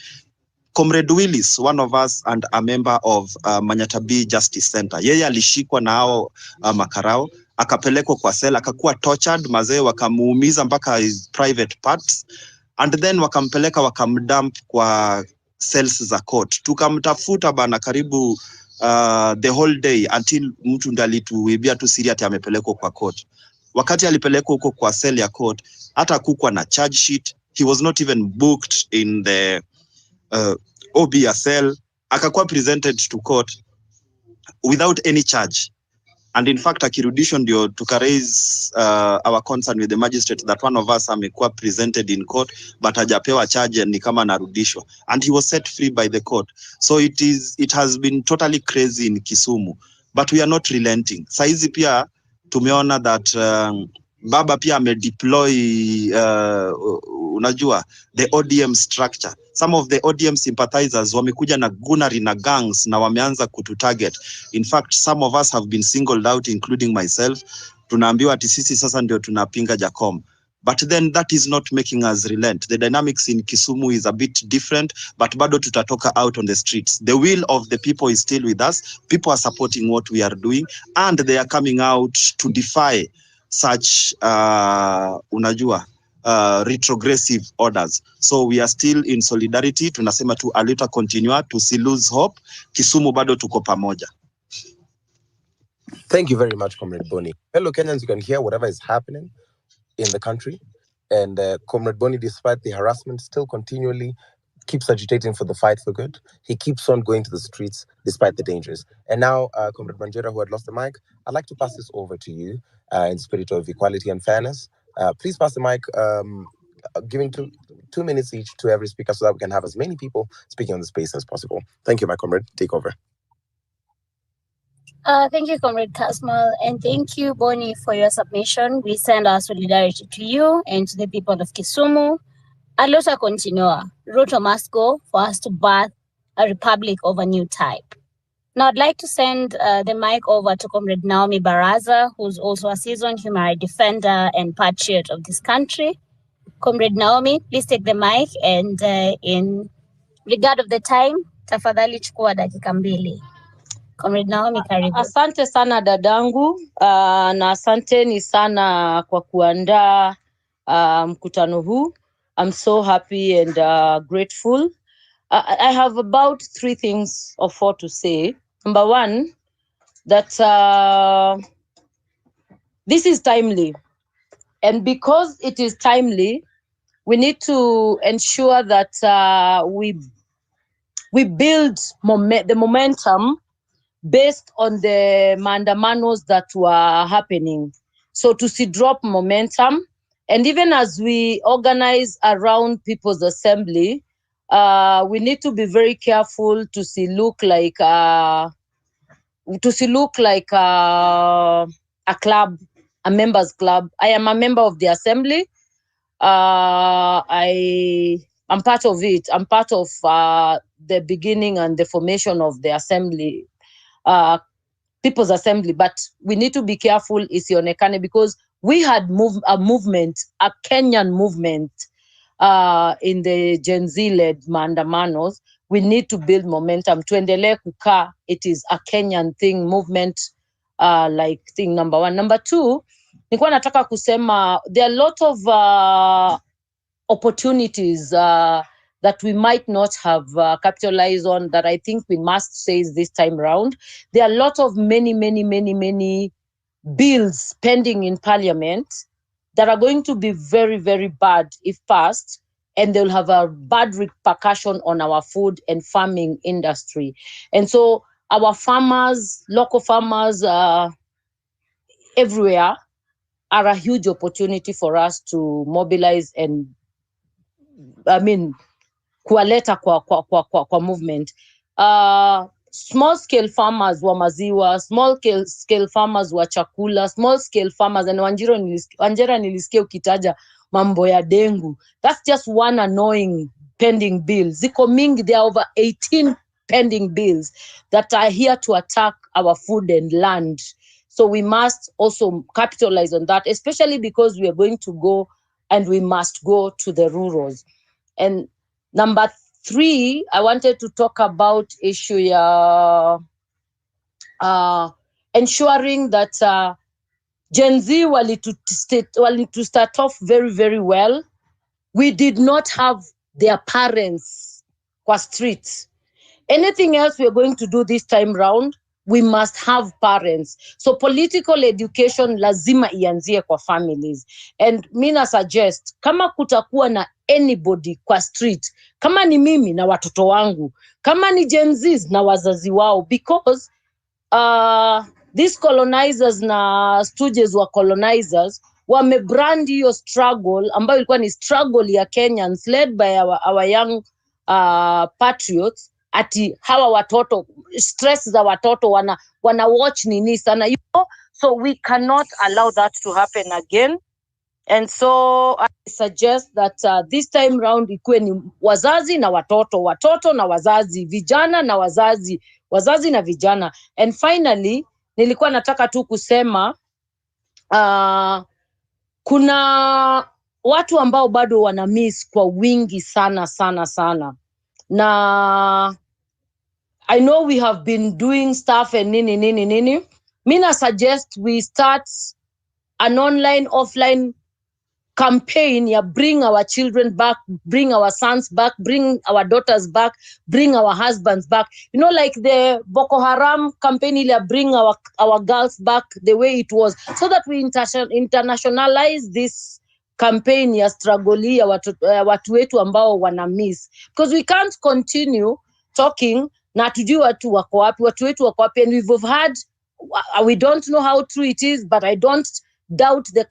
Comrade Willis, one of us and a member of Manyatabi Justice Center, yeye alishikwa na hao makarao, akapelekwa kwa cell, akakuwa tortured, mazee wakamuumiza mpaka his private parts, and then wakampeleka wakamdump kwa cells za court. Tukamtafuta bana karibu the whole day until mtu ndiye alituibia tu siri ati amepelekwa kwa court. Wakati alipelekwa huko kwa cell ya court, hata kukwa na charge sheet, he was not even booked in the OBSL, akakuwa presented to court without any charge. And in fact, akirudishwa ndio tukaraise our concern with the magistrate that one of us amekuwa presented in court but hajapewa charge, ni kama narudishwa, and he was set free by the court. So it has been totally crazy in Kisumu, but we are not relenting. Saizi pia tumeona that baba pia amedeploy unajua the ODM structure. Some of the ODM sympathizers wamekuja na gunnery na gangs na wameanza kututarget. In fact, some of us have been singled out, including myself. Tunaambiwa ati sisi sasa ndio tunapinga Jacom. But then that is not making us relent. The dynamics in Kisumu is a bit different, but bado tutatoka out on the streets. The will of the people is still with us. People are supporting what we are doing, and they are coming out to defy such unajua retrogressive orders. So we are still in solidarity. Tunasema tu alita continue, to lose hope. Kisumu bado tuko pamoja. Thank you very much, Comrade Boni. Fellow Kenyans, you can hear whatever is happening in the country. And Comrade Boni, despite the harassment, still continually keeps agitating for the fight for good. He keeps on going to the streets despite the dangers. And now, Comrade Manjera, who had lost the mic, I'd like to pass this over to you in spirit of equality and fairness. Please pass the mic, giving two minutes each to every speaker so that we can have as many people speaking on the space as possible. Thank you, my comrade. Take over. Thank you, Comrade Kasmuel, and thank you, Boni, for your submission. We send our solidarity to you and to the people of Kisumu. Alota continua. Ruto must go for us to birth a republic of a new type. Now, I'd like to send the mic over to Comrade Naomi Baraza, who's also a seasoned human rights defender and patriot of this country. Comrade Naomi, please take the mic, and in regard of the time, tafadhali chukua dakika mbili. Comrade Naomi, karibu. Asante sana dadangu, na asanteni sana kwa kuandaa mkutano huu. I'm so happy and grateful. I have about 3 things or 4 to say. Number one, that this is timely. And because it is timely, we need to ensure that we build the momentum based on the maandamanos that were happening. So to see drop momentum, and even as we organize around People's Assembly, we need to be very careful to see look like a club, a members club. I am a member of the Assembly. I'm part of it. I'm part of the beginning and the formation of the Assembly. People's Assembly, but we need to be careful isionekane, because we had a movement, a Kenyan movement in the Gen Z-led maandamanos. We need to build momentum. Tuendelee kukaa, it is a Kenyan thing, movement, like thing number one. Number two, nilikuwa nataka kusema there are a lot of opportunities that we might not have capitalized on, that I think we must seize this time around. There are a lot of many bills pending in Parliament that are going to be very, very bad if passed, and they'll have a bad repercussion on our food and farming industry. And so our farmers, local farmers everywhere are a huge opportunity for us to mobilize and, kuwaleta kwa movement. Small scale farmers wa maziwa, small scale farmers wa chakula, small scale farmers, and Wanjera nilisikia ukitaja mambo ya dengu. That's just one annoying pending bill. Ziko mingi, there are over 18 pending bills that are here to attack our food and land. So we must also capitalize on that, especially because we are going to go and we must go to the rurals. And number 3, I wanted to talk about issue ensuring that Gen Z wali to start off very, very well. We did not have their parents kwa streets. Anything else we're going to do this time round, we must have parents. So political education lazima ianzie kwa families. And mina suggest, kama kutakuwa na anybody kwa street, kama ni mimi na watoto wangu, kama ni Gen Zs na wazazi wao, because these colonizers na stooges wa colonizers wamebrand hiyo struggle ambayo ilikuwa ni struggle ya Kenyans led by our young patriots, ati hawa watoto, stress za watoto wana watch nini sana, so we cannot allow that to happen again. And so I suggest that this time round ikuwe ni wazazi na watoto, watoto na wazazi, vijana na wazazi, wazazi na vijana. And finally, nilikuwa nataka tu kusema kuna watu ambao bado wana miss kwa wingi sana sana sana. Na I know we have been doing stuff and nini. Mina suggest we start an online, offline campaign, bring our children back, bring our sons back, bring our daughters back, bring our husbands back. Like the Boko Haram campaign, bring our girls back the way it was, so that we internationalize this campaign ya struggle ya watu wetu ambao wana miss, because we can't continue talking na tujui watu wako wapi, watu wetu wako wapi. And we've had, we don't know how true it is, but I don't doubt the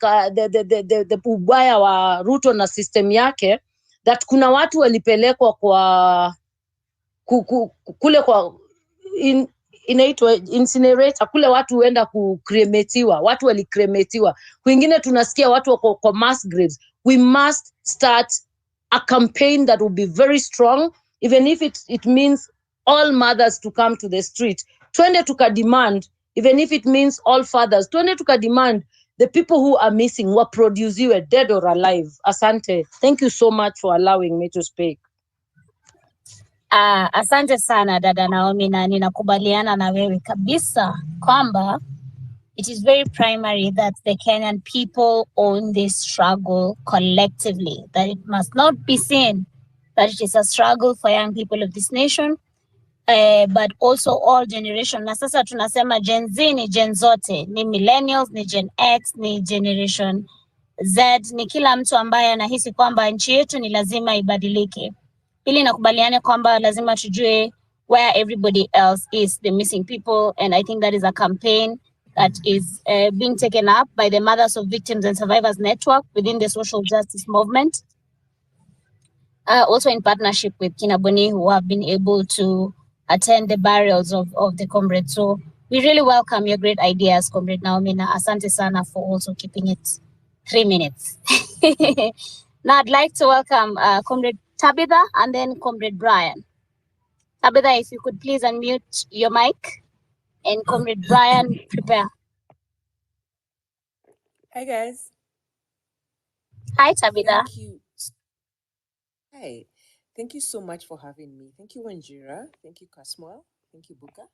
ubaya wa Ruto na system yake, that kuna watu walipelekwa kwa kule kwa inaitwa incinerator, kule watu huenda kukremetiwa, watu walikremetiwa. Kwingine tunasikia watu wako kwa mass graves. We must start a campaign that will be very strong, even if it means all mothers to come to the street. Twende tukademand, even if it means all fathers. Twende tukademand the people who are missing were produciwe, dead or alive. Asante. Thank you so much for allowing me to speak. Asante sana dada Naomi, na ninakubaliana na wewe kabisa kwamba it is very primary that the Kenyan people own this struggle collectively, that it must not be seen that it is a struggle for young people of this nation, but also all generation. Na sasa tunasema Gen Z ni Gen zote, ni millennials, ni Gen X, ni Generation Z, ni kila mtu ambaye anahisi kwamba nchi yetu ni lazima ibadilike. Ili nakubaliane kwamba lazima tujue where everybody else is, the missing people, and I think that is a campaign that is being taken up by the Mothers of Victims and Survivors Network within the social justice movement, also in partnership with Kinaboni, who have been able to attend the burials of the comrades. So we really welcome your great ideas, Comrade Naomi, na asante sana for also keeping it 3 minutes. Now I'd like to welcome Comrade Tabitha and then Comrade Brian. Tabitha, if you could please unmute your mic, and Comrade Brian, prepare. Hi guys. Hi Tabitha. Thank you. Hi. Thank you so much for having me. Thank you, Wanjira. Thank you, Kasmuel. Thank you, Buka.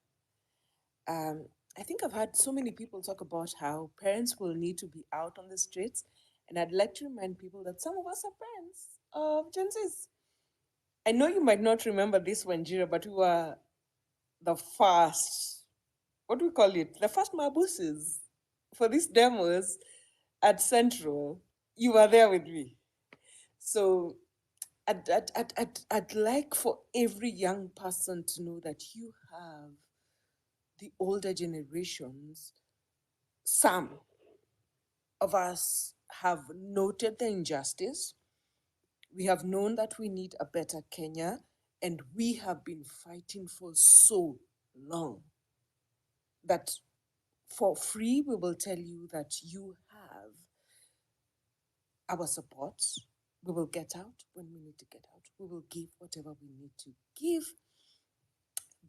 I think I've heard so many people talk about how parents will need to be out on the streets, and I'd like to remind people that some of us are parents of Gen Zs. I know you might not remember this, Wanjira, but we were the first, what do we call it? The first mabuses for these demos at Central. You were there with me. So I'd like for every young person to know that you have the older generations, some of us have noted the injustice. We have known that we need a better Kenya, and we have been fighting for so long that for free, we will tell you that you have our support. We will get out when we need to get out. We will give whatever we need to give.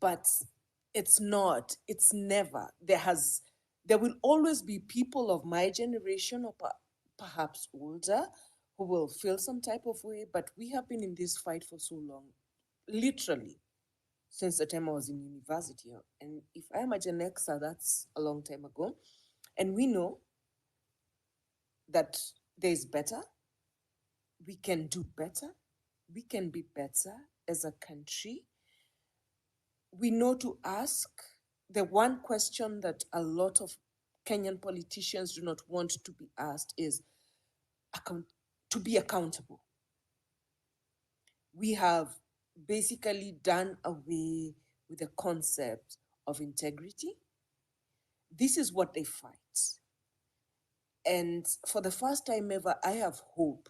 But it's never. There will always be people of my generation or perhaps older who will feel some type of way, but we have been in this fight for so long, literally, since the time I was in university. And if I am a Gen Xer, that's a long time ago. And we know that there's better. We can do better. We can be better as a country. We know to ask. The one question that a lot of Kenyan politicians do not want to be asked is to be accountable. We have basically done away with the concept of integrity. This is what they fight. And for the first time ever, I have hope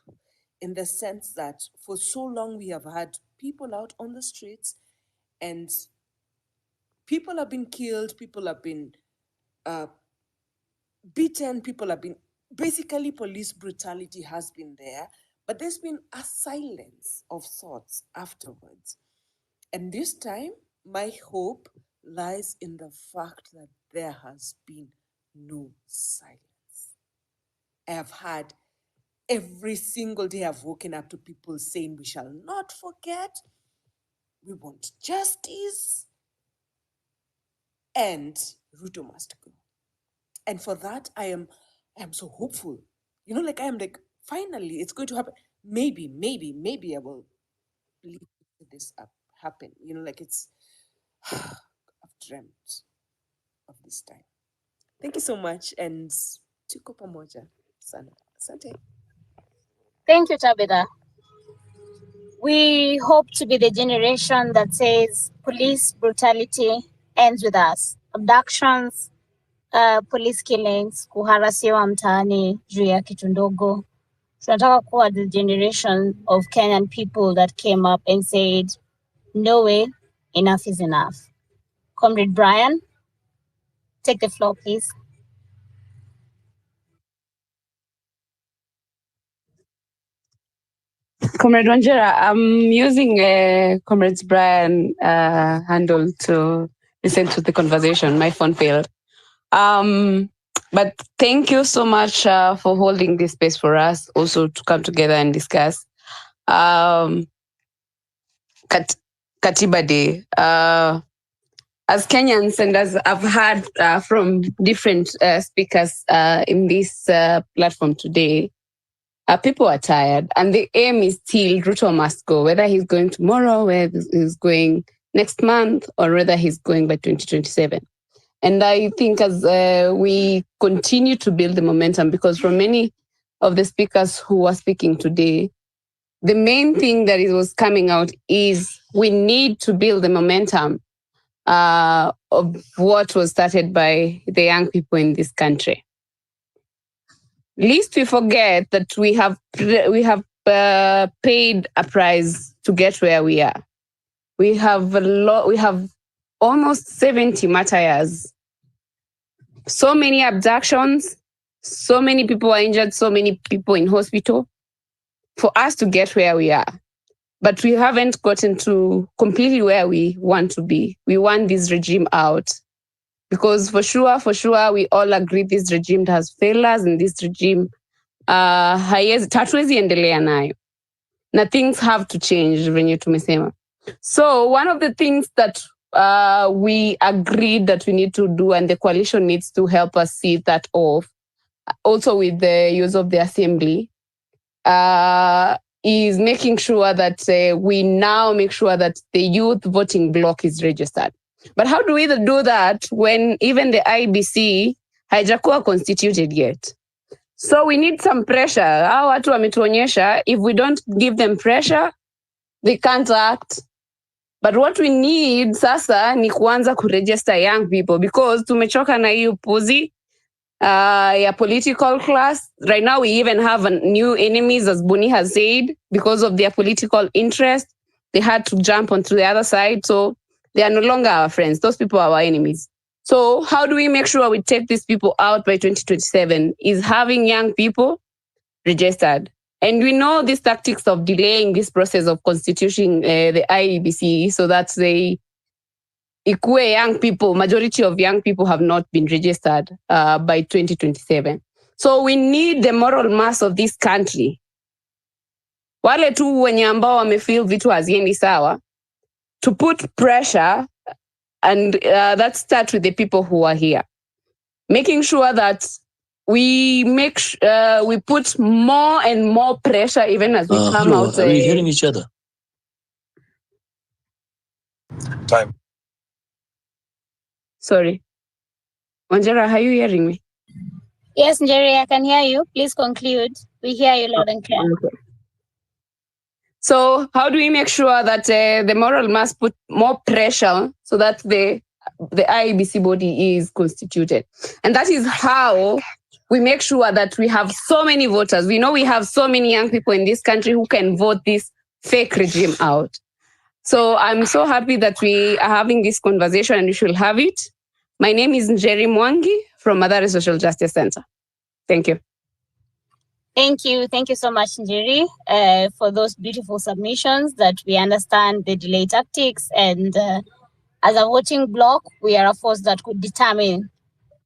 in the sense that for so long we have had people out on the streets and people have been killed, people have been beaten, people have been, basically police brutality has been there, but there's been a silence of sorts afterwards. And this time, my hope lies in the fact that there has been no silence. I have had every single day I've woken up to people saying, we shall not forget, we want justice, and Ruto must go. And for that, I am so hopeful. I am like, finally, it's going to happen. Maybe I will leave this up happen. I've dreamt of this time. Thank you so much, and tuko pamoja sana. Asante. Thank you, Tabitha. We hope to be the generation that says police brutality ends with us. Abductions, police killings, kuharasiwa mtaani juu ya kitu ndogo. Tunataka kuwa the generation of Kenyan people that came up and said, no way, enough is enough. Comrade Brian, take the floor, please. Comrade Wanjera, I'm using Comrade Brian handle to listen to the conversation. My phone failed. But thank you so much for holding this space for us, also to come together and discuss. Katiba Day. As Kenyans and as I've heard from different speakers in this platform today, people are tired, and the aim is still Ruto must go, whether he's going tomorrow, whether he's going next month, or whether he's going by 2027. And I think as we continue to build the momentum, because from many of the speakers who are speaking today, the main thing that was coming out is we need to build the momentum of what was started by the young people in this country. Least we forget that we have paid a price to get where we are. We have almost 70 martyrs, so many abductions, so many people are injured, so many people in hospital for us to get where we are. But we haven't gotten to completely where we want to be. We want this regime out. Because for sure, we all agree this regime has failed us, and this regime hatuwezi endelea nayo. Na things have to change venye tumesema. So one of the things that we agreed that we need to do, and the coalition needs to help us see that off, also with the use of the assembly, is making sure that we now make sure that the youth voting bloc is registered. But how do we do that when even the IBC haijakuwa constituted yet? So we need some pressure. Hao watu wametuonyesha, if we don't give them pressure, they can't act. But what we need sasa ni kuanza kuregister young people, because tumechoka na hii upuzi ya political class. Right now we even have new enemies, as Buni has said, because of their political interest. They had to jump onto the other side, so they are no longer our friends. Those people are our enemies. So how do we make sure we take these people out by 2027? Is having young people registered. And we know these tactics of delaying this process of constituting the IEBC so that they equate young people, majority of young people have not been registered by 2027. So we need the moral mass of this country. Wale tu wenye ambao wamefeel vitu haziendi sawa, to put pressure, and that starts with the people who are here. Making sure that we we put more and more pressure even as we come hello, out. Are we hearing each other? Time. Sorry. Wanjera, are you hearing me? Yes, Njeri, I can hear you. Please conclude. We hear you loud and clear. Okay. So how do we make sure that the moral mass put more pressure so that the IEBC body is constituted? And that is how we make sure that we have so many voters. We know we have so many young people in this country who can vote this fake regime out. So I'm so happy that we are having this conversation and we should have it. My name is Njeri Mwangi from Mathare Social Justice Center. Thank you. Thank you. Thank you so much, Njeri, for those beautiful submissions that we understand the delay tactics. And as a voting bloc, we are a force that could determine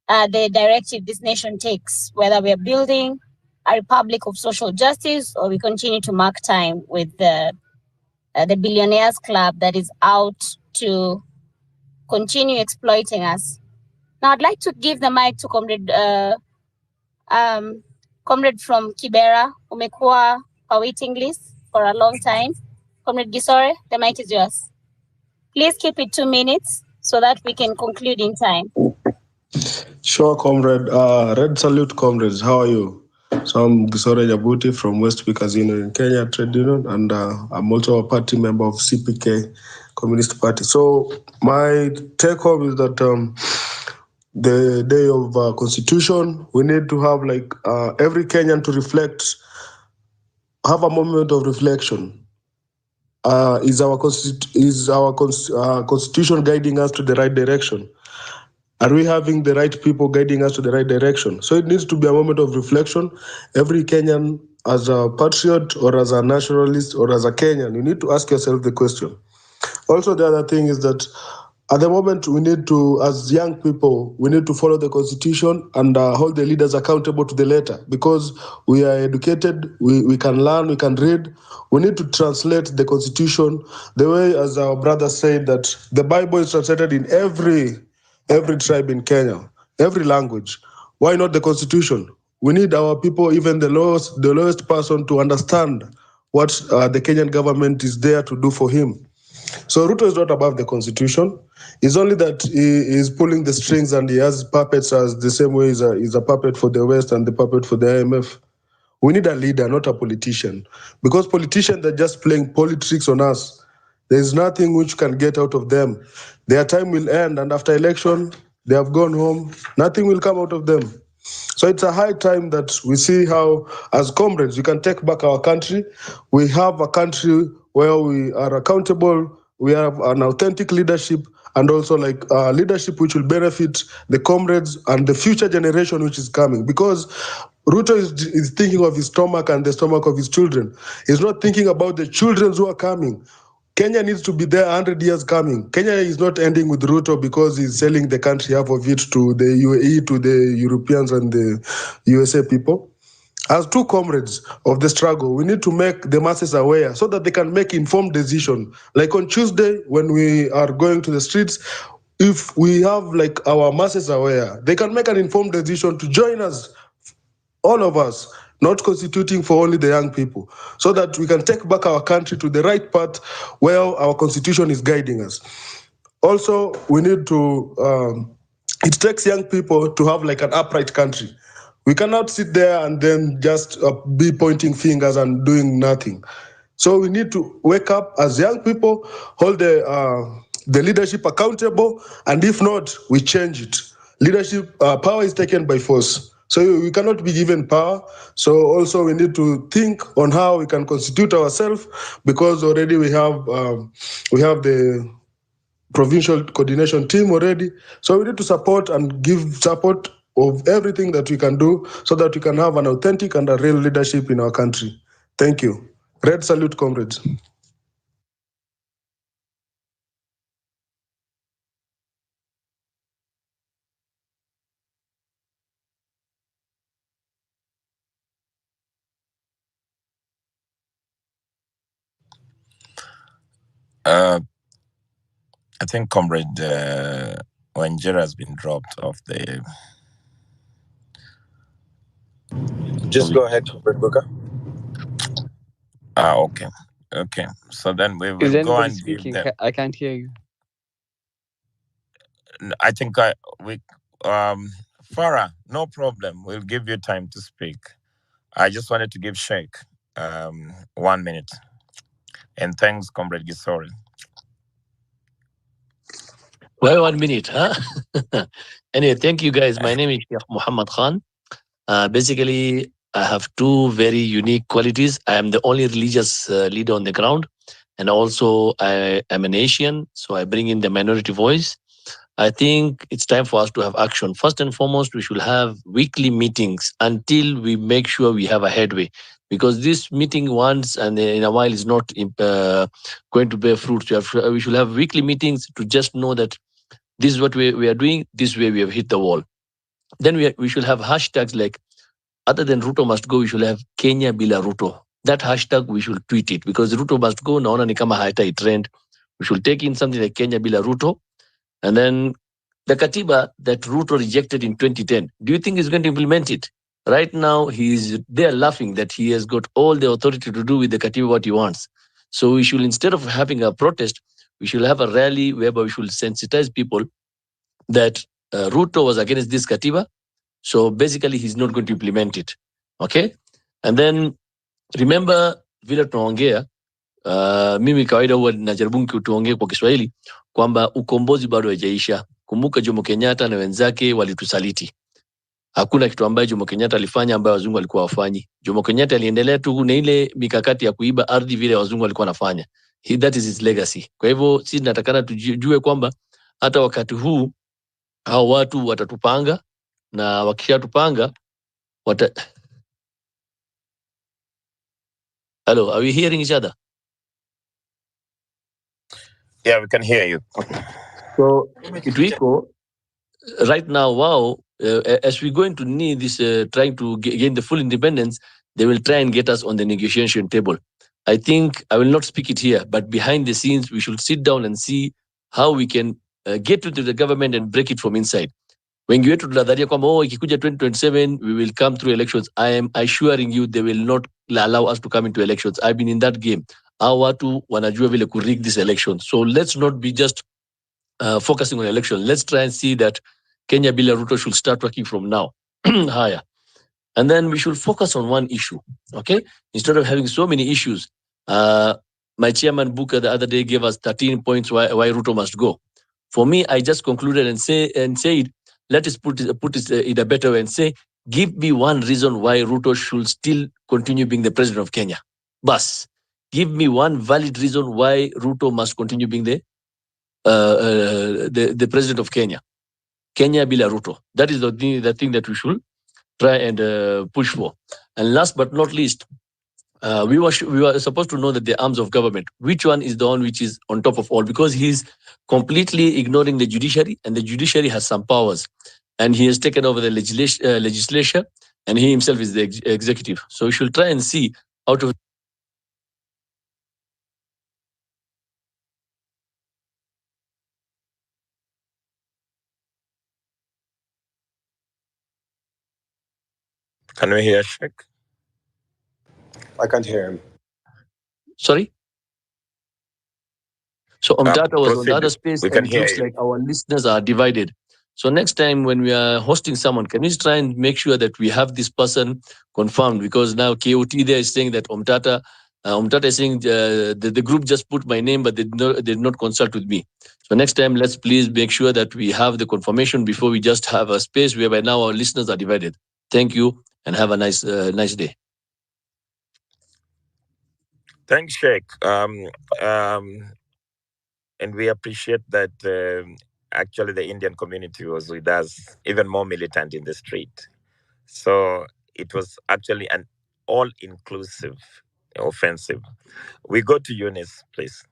the directive this nation takes, whether we are building a republic of social justice or we continue to mark time with the billionaires club that is out to continue exploiting us. Now, I'd like to give the mic to Comrade from Kibera, umekuwa a waiting list for a long time. Comrade Gisore, the mic is yours. Please keep it 2 minutes so that we can conclude in time. Sure, comrade. Red salute, comrades. How are you? So I'm Gisore Jabuti from West Casino in Kenya Trade Union, and I'm also a party member of CPK Communist Party. So my take home is that the day of Constitution, we need to have every Kenyan to reflect, have a moment of reflection. Is our Constitution guiding us to the right direction? Are we having the right people guiding us to the right direction? So it needs to be a moment of reflection. Every Kenyan, as a patriot or as a nationalist or as a Kenyan, you need to ask yourself the question. Also, the other thing is that at the moment, we need to, as young people, we need to follow the Constitution and hold the leaders accountable to the letter, because we are educated, we can learn, we can read. We need to translate the Constitution the way, as our brother said, that the Bible is translated in every tribe in Kenya, every language. Why not the Constitution? We need our people, even the lowest person, to understand what the Kenyan government is there to do for him. So Ruto is not above the Constitution. It's only that he is pulling the strings and he has puppets, as the same way he's a puppet for the West and the puppet for the IMF. We need a leader, not a politician. Because politicians are just playing politics on us. There is nothing which can get out of them. Their time will end, and after election, they have gone home. Nothing will come out of them. So it's a high time that we see how, as comrades, we can take back our country. We have a country where we are accountable. We have an authentic leadership, and also leadership which will benefit the comrades and the future generation which is coming. Because Ruto is thinking of his stomach and the stomach of his children. He's not thinking about the children who are coming. Kenya needs to be there 100 years coming. Kenya is not ending with Ruto because he's selling the country, half of it, to the UAE, to the Europeans and the USA people. As two comrades of the struggle, we need to make the masses aware so that they can make informed decisions. Like on Tuesday, when we are going to the streets, if we have our masses aware, they can make an informed decision to join us, all of us, not constituting for only the young people, so that we can take back our country to the right path where our Constitution is guiding us. Also, we need to, it takes young people to have an upright country. We cannot sit there and then just be pointing fingers and doing nothing. So we need to wake up as young people, hold the leadership accountable, and if not, we change it. Leadership power is taken by force. So we cannot be given power. So also we need to think on how we can constitute ourselves, because already we have the provincial coordination team already. So we need to support and give support of everything that we can do so that we can have an authentic and a real leadership in our country. Thank you. Red salute, comrades. I think Comrade Wanjira has been dropped off the. Just go ahead, Comrade Booker. Okay. Okay. So then we will Is go anybody and give speaking? them. I can't hear you. I think Farah, no problem. We'll give you time to speak. I just wanted to give Sheikh 1 minute. And thanks, Comrade Gisori. Well, 1 minute, huh? Anyway, thank you guys. My name is Sheikh Muhammad Khan. Basically, I have two very unique qualities. I am the only religious leader on the ground, and also I am an Asian, so I bring in the minority voice. I think it's time for us to have action. First and foremost, we should have weekly meetings until we make sure we have a headway. Because this meeting once and in a while is not going to bear fruits. We should have weekly meetings to just know that this is what we are doing, this way we have hit the wall. Then we should have hashtags like, other than Ruto must go, we should have Kenya bila Ruto. That hashtag, we should tweet it, because Ruto must go, naona ni kama haita trend. We should take in something like Kenya bila Ruto. And then the Katiba that Ruto rejected in 2010, do you think he's going to implement it? Right now, he's there laughing that he has got all the authority to do with the Katiba what he wants. So we should, instead of having a protest, we should have a rally whereby we should sensitize people that Ruto was against this Katiba. So basically, he's not going to implement it. Okay? And then remember vile tunaongea, mimi kawaida huwa najaribu tuongee kwa Kiswahili kwamba ukombozi bado haijaisha. Kumbuka Jomo Kenyatta na wenzake walitusaliti. Hakuna kitu ambayo Jomo Kenyatta alifanya ambayo wazungu walikuwa wafanyi. Jomo Kenyatta aliendelea tu na ile mikakati ya kuiba ardhi vile wazungu walikuwa wanafanya. That is his legacy. Kwa hivyo sisi tunatakana tujue kwamba hata wakati huu hao watu watatupanga, na wakishatupanga Hello, are we hearing each other? Yeah, we can hear you. Okay. So Ituiko, right now, wow, as we're going to need this, trying to gain the full independence, they will try and get us on the negotiation table. I think I will not speak it here, but behind the scenes, we should sit down and see how we can get to the government and break it from inside. Wengi wetu tunadhania kwamba ikikuja 2027 we will come through elections. I am assuring you they will not allow us to come into elections. I've been in that game. Hao watu wanajua vile ku rig this election. So let's not be just focusing on election. Let's try and see that Kenya bila Ruto should start working from now. Higher. And then we should focus on one issue, okay? Instead of having so many issues. My chairman Booker the other day gave us 13 points why Ruto must go. For me, I just concluded and said, let us put it in a better way and say, give me one reason why Ruto should still continue being the president of Kenya. Bas, give me one valid reason why Ruto must continue being the president of Kenya. Kenya bila Ruto. That is the thing that we should try and push for. And last but not least, we were supposed to know that the arms of government, which one is the one which is on top of all, because he's completely ignoring the judiciary, and the judiciary has some powers, and he has taken over the legislature, and he himself is the executive. So we should try and see how to. Can we hear Sheikh? I can't hear him. Sorry? So Omtata was on the other space, We and can it hear looks you. like our listeners are divided. So next time when we are hosting someone, can we try and make sure that we have this person confirmed? Because now KOT there is saying that Omtata Umtata is saying the group just put my name, but they did not consult with me. So next time, let's please make sure that we have the confirmation before we just have a space whereby now our listeners are divided. Thank you and have a nice day. Thanks, Sheikh. And we appreciate that actually the Indian community was with us, even more militant in the street. So it was actually an all-inclusive offensive. We go to Eunice, please.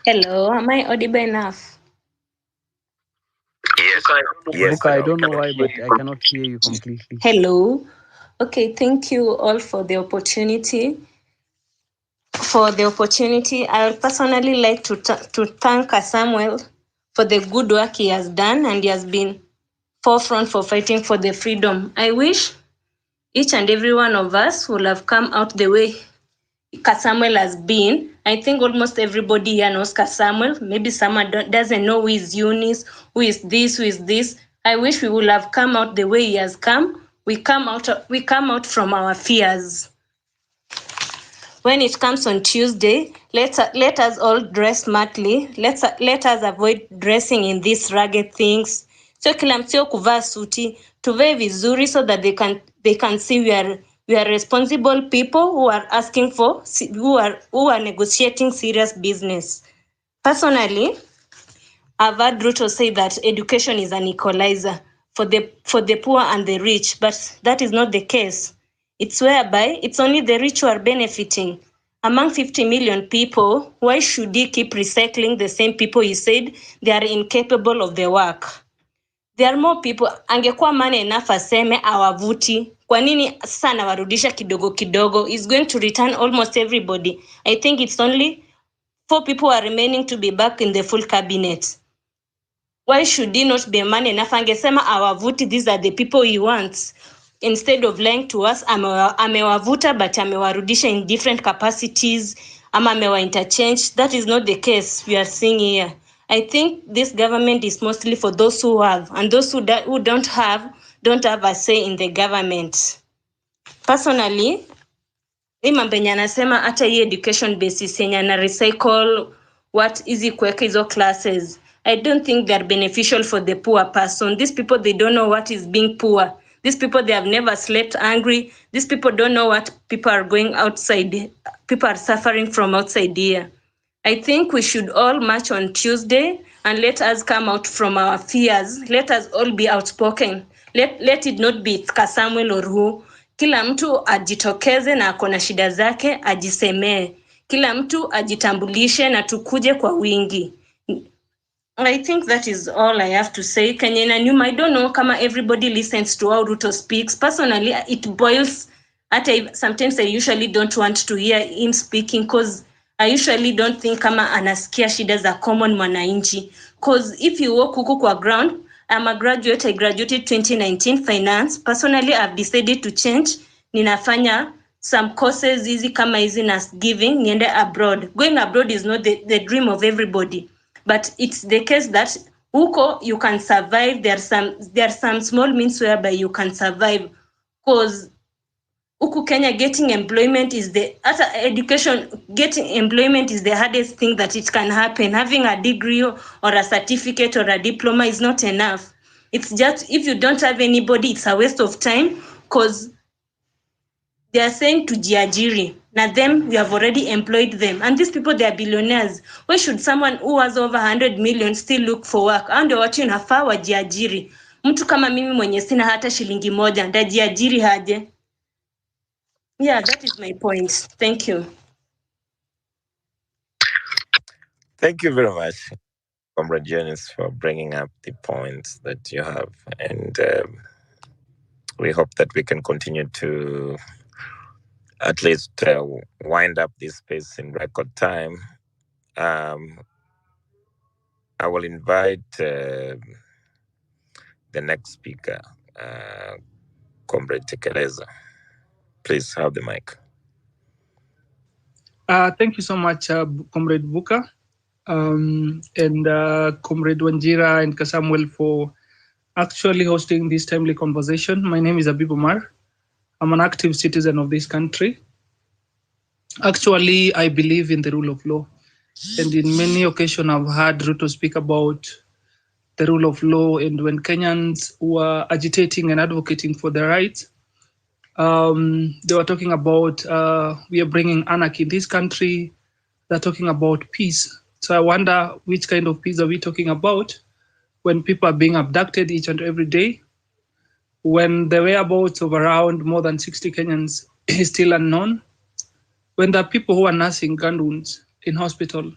Hello, am I audible enough? Yes, Buka, I don't know cannot why, hear but you I cannot hear you completely. Hello. Okay, thank you all for the opportunity. I would personally like to thank Samuel for the good work he has done, and he has been forefront for fighting for the freedom. I wish each and every one of us will have come out the way Samuel has been. I think almost everybody here knows Samuel. Maybe someone doesn't know who is Eunice, who is this. I wish we would have come out the way he has come. We come out from our fears. When it comes on Tuesday, let us all dress smartly. Let us avoid dressing in these ragged things. So kila mtu kuvaa suti, tuvae vizuri so that they can see we are responsible people who are asking for who are negotiating serious business. Personally, I've heard Ruto say that education is an equalizer for the poor and the rich, but that is not the case. It's whereby it's only the rich who are benefiting. Among 50 million people, why should he keep recycling the same people he said they are incapable of the work? There are more people. Angekuwa man enough aseme awavuti. Kwa nini sasa anawarudisha kidogo kidogo? Is going to return almost everybody. I think it's only 4 people are remaining to be back in the full cabinet. Why should he not be man enough? Angesema awavuti, these are the people he wants. Instead of lying to us, amewavuta but amewarudisha in different capacities, ama amewa interchange. That is not the case we are seeing here. I think this government is mostly for those who have, and those who don't have a say in the government. Personally, mambo yenye anasema hata hii education basis yenye ana recycle what easy kuweka hizo classes, I don't think they're beneficial for the poor person. These people, they don't know what is being poor. These people, they have never slept hungry. These people don't know what people are going outside. People are suffering from outside here. I think we should all march on Tuesday and let us come out from our fears. Let us all be outspoken. Let it not be Samuel or who. Kila mtu ajitokeze na akona shida zake ajisemee. Kila mtu ajitambulishe na tukuje kwa wingi. I think that is all I have to say. Kenya na nyuma, I don't know kama everybody listens to how Ruto speaks. Personally, it boils. Sometimes I usually don't want to hear him speaking because I usually don't think kama anasikia shida za common mwananchi. Because if you walk huku kwa ground, I'm a graduate. I graduated 2019 finance. Personally, I've decided to change. Ninafanya some courses hizi kama hizi na giving niende abroad. Going abroad is not the dream of everybody. But it's the case that huko you can survive. There are some small means whereby you can survive. Because huku Kenya, getting employment is getting employment is the hardest thing that it can happen. Having a degree or a certificate or a diploma is not enough. It's just, if you don't have anybody, it's a waste of time, because they are saying tujiajiri. Now them, we have already employed them. And these people, they are billionaires. Why should someone who has over 100 million still look for work? And watu inafaa wajiajiri. Mtu kama mimi mwenye sina hata shilingi moja, ndajiajiri haje? Yeah, that is my point. Thank you. Thank you very much, Comrade Eunice, for bringing up the points that you have. And we hope that we can continue to at least wind up this space in record time. I will invite the next speaker, Comrade Tekeleza. Please have the mic. Thank you so much, Comrade Buka, and Comrade Wanjira and Kasamuel for actually hosting this timely conversation. My name is Abib Omar. I'm an active citizen of this country. Actually, I believe in the rule of law. And in many occasions, I've heard Ruto speak about the rule of law. And when Kenyans were agitating and advocating for their rights, they were talking about we are bringing anarchy in this country. They're talking about peace. So I wonder which kind of peace are we talking about when people are being abducted each and every day, when the whereabouts of around more than 60 Kenyans is still unknown, when there are people who are nursing gun wounds in hospital.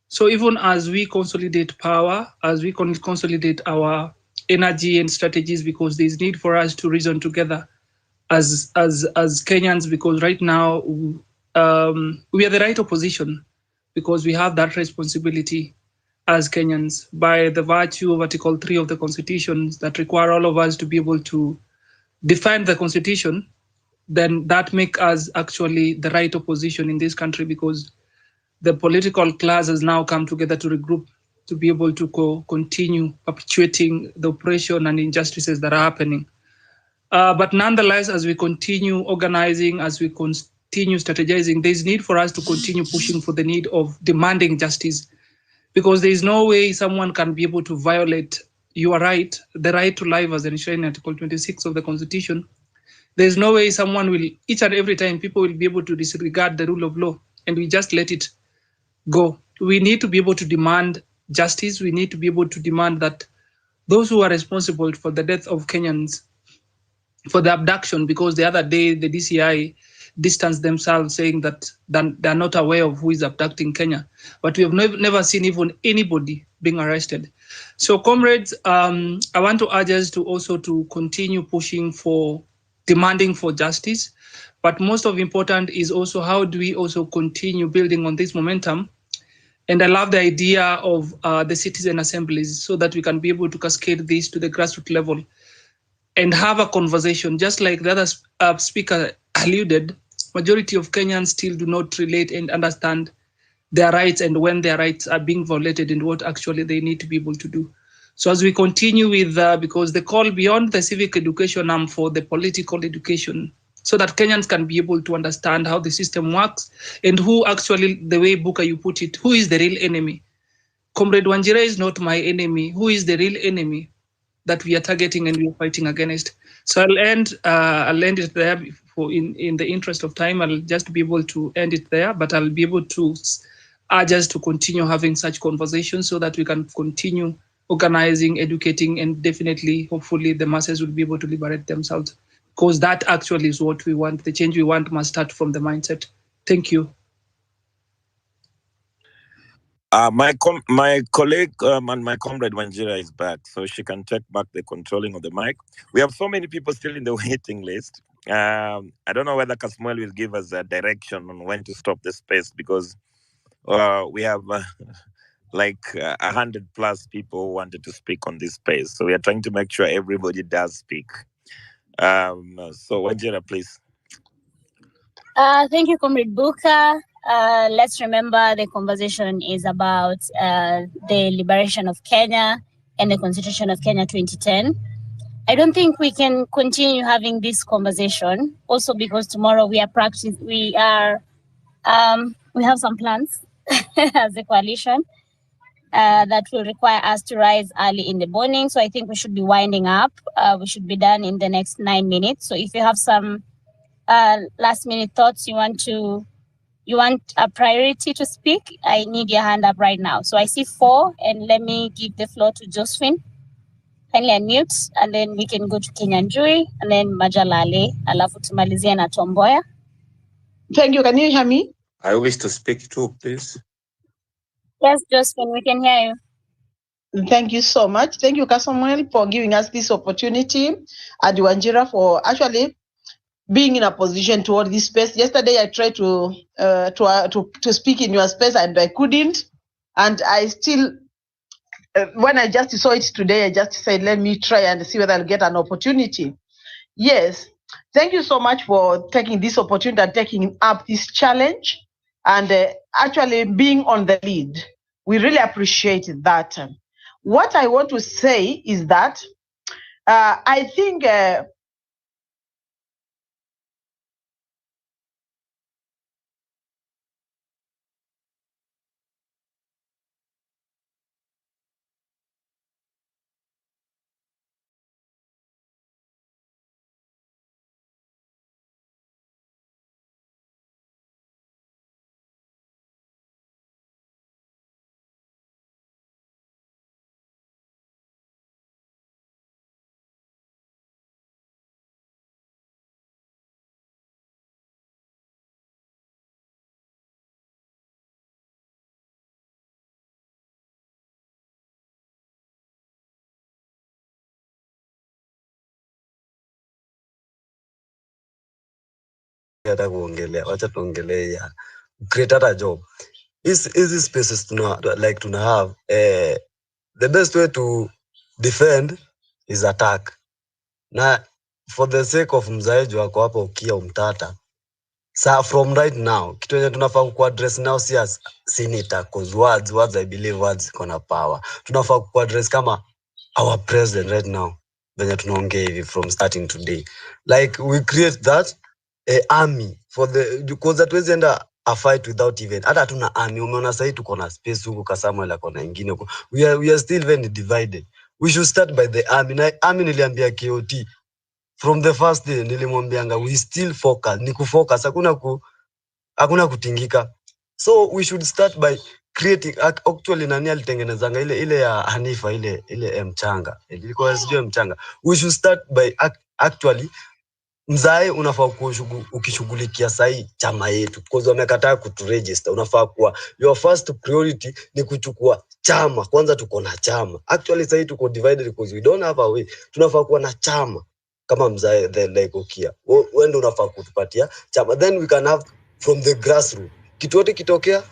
So even as we consolidate power, as we consolidate our energy and strategies, because there's need for us to reason together as Kenyans, because right now we are the right opposition, because we have that responsibility as Kenyans by the virtue of Article 3 of the Constitution that require all of us to be able to defend the Constitution. Then that make us actually the right opposition in this country, because the political class has now come together to regroup to be able to continue perpetuating the oppression and injustices that are happening. But nonetheless, as we continue organizing, as we continue strategizing, there's need for us to continue pushing for the need of demanding justice, because there is no way someone can be able to violate your right, the right to life as enshrined in Article 26 of the Constitution. There's no way someone will, each and every time, people will be able to disregard the rule of law and we just let it go. We need to be able to demand justice. We need to be able to demand that those who are responsible for the death of Kenyans, for the abduction, because the other day the DCI distanced themselves saying that they're not aware of who is abducting Kenya. But we have never seen even anybody being arrested. So comrades, I want to urge us to also to continue pushing for demanding for justice. But most of important is also how do we also continue building on this momentum. And I love the idea of the citizen assemblies so that we can be able to cascade this to the grassroots level and have a conversation. Just like the other speaker alluded, majority of Kenyans still do not relate and understand their rights and when their rights are being violated and what actually they need to be able to do. So as we continue with, because the call beyond the civic education for the political education, so that Kenyans can be able to understand how the system works and who actually, the way Buka you put it, who is the real enemy. Comrade Wanjira is not my enemy. Who is the real enemy that we are targeting and we are fighting against? So I'll end it there. In the interest of time, I'll just be able to end it there, but I'll be able to urge us to continue having such conversations so that we can continue organizing, educating, and definitely, hopefully, the masses will be able to liberate themselves, because that actually is what we want. The change we want must start from the mindset. Thank you. My colleague and my comrade Wanjira is back, so she can take back the controlling of the mic. We have so many people still in the waiting list. I don't know whether Kasmuel will give us a direction on when to stop the space, because we have like 100+ people who wanted to speak on this space. So we are trying to make sure everybody does speak. So Wanjira, please. Thank you, Comrade Buka. Let's remember the conversation is about the liberation of Kenya and the Constitution of Kenya 2010. I don't think we can continue having this conversation, also because tomorrow we have some plans as a coalition that will require us to rise early in the morning. So I think we should be winding up. We should be done in the next 9 minutes. So if you have some last minute thoughts, you want a priority to speak, I need your hand up right now. So I see 4, and let me give the floor to Josephine. Kindly unmute, and then we can go to Kinyanjui, and then Majalale, alafu tumalizie na Tomboya. Thank you. Can you hear me? I wish to speak too, please. Yes, Josephine, we can hear you. Thank you so much. Thank you, Kasmuel, for giving us this opportunity, and Wanjira for actually being in a position toward this space. Yesterday, I tried to speak in your space and I couldn't. And I still, when I just saw it today, I just said, let me try and see whether I'll get an opportunity. Yes. Thank you so much for taking this opportunity and taking up this challenge and actually being on the lead. We really appreciate that. What I want to say is that I think hata kuongelea, wacha tuongelee ya create hata job. Hizi spaces tuna have the best way to defend is attack. Na for the sake of mzaeji wako hapo ukia umtata, so from right now kitu yenye tunafaa ku address now si as senator, cause words I believe words gonna power. Tunafaa ku address kama our president right now venye tunaongea hivi from starting today, like we create that army for the, because hatuwezi enda a fight without even hata hatuna army. Umeona sasa tuko na space huko, Kasmuel ako na ingine huko, we are still very divided. We should start by the army. Na army niliambia KOT from the first day, nilimwambianga we still focus, ni kufocus, hakuna kutingika. So we should start by creating, actually nani alitengenezanga ile ya Hanifa ile mchanga, ilikuwa sio mchanga. We should start by actually mzae unafaa ukishughulikia sahi chama yetu, because wamekataa kuturegister. Unafaa kuwa your first priority ni kuchukua chama kwanza. Tuko na chama actually, sahi tuko divided because we don't have a way. Tunafaa kuwa na chama kama mzae, the like Okia wewe ndio unafaa kutupatia chama, then we can have from the grassroots. Kitu yote kitokea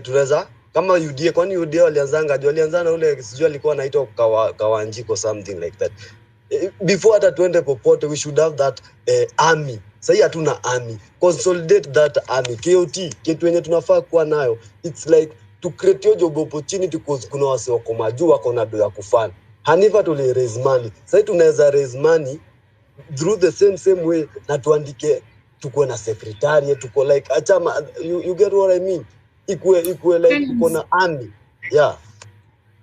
tunaweza kama UDA, kwani UDA walianzana ule sijui alikuwa anaitwa Kawanjiko something like that. Before hata tuende popote, we should have that army. Sasa hatuna army, consolidate that army. KOT kitu yenye tunafaa kuwa nayo, it's like to create job opportunity, because kuna wase wako majuu wako na doya kufanya. Hanifa tuli raise money, sasa tunaweza raise money through the same way, na tuandike tuko na secretary, tuko like achama, you get what I mean, ikue like tuko na army. Yeah,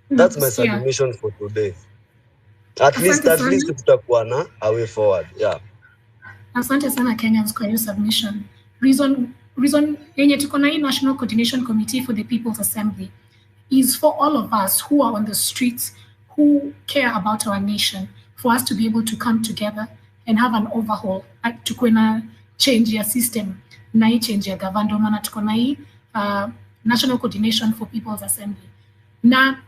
that's my submission for today. At least tutakuwa na a way forward. Yeah. Asante sana Kenyans kwa your submission. Reason yenye tuko na hii National Coordination Committee for the People's Assembly is for all of us who are on the streets, who care about our nation, for us to be able to come together and have an overhaul. Tuko na change ya system, na hii change ya government, maana tuko na hii National Coordination for People's Assembly. Na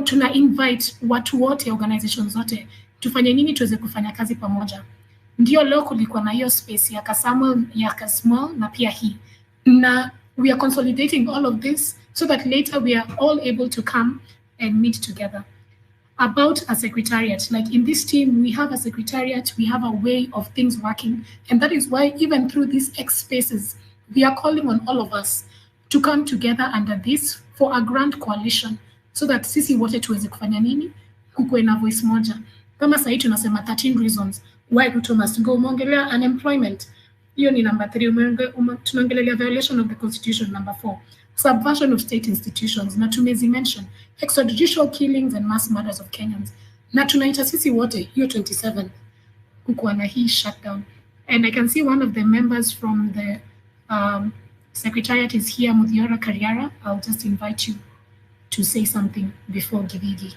tuna invite watu wote, organizations zote, tufanye nini tuweze kufanya kazi pamoja. Ndio leo kulikuwa na hiyo space ya Kasmuel na pia hii. Na we are consolidating all of this so that later we are all able to come and meet together. About a secretariat, like in this team, we have a secretariat, we have a way of things working. And that is why even through these X spaces, we are calling on all of us to come together under this for a grand coalition, so that sisi wote tuweze kufanya nini, kukuwe na voice moja. Kama sasa tunasema 13 reasons why Ruto must go. Umeongelea unemployment, hiyo ni number 3. Tunaongelea violation of the constitution, number 4. Subversion of state institutions, na mention extrajudicial killings and mass murders of Kenyans. Na tunaita sisi wote hiyo 27 kukuwa na hii shutdown. And I can see one of the members from the secretariat is here, Muthiora Kariara. I'll just invite you to say something before Givigi.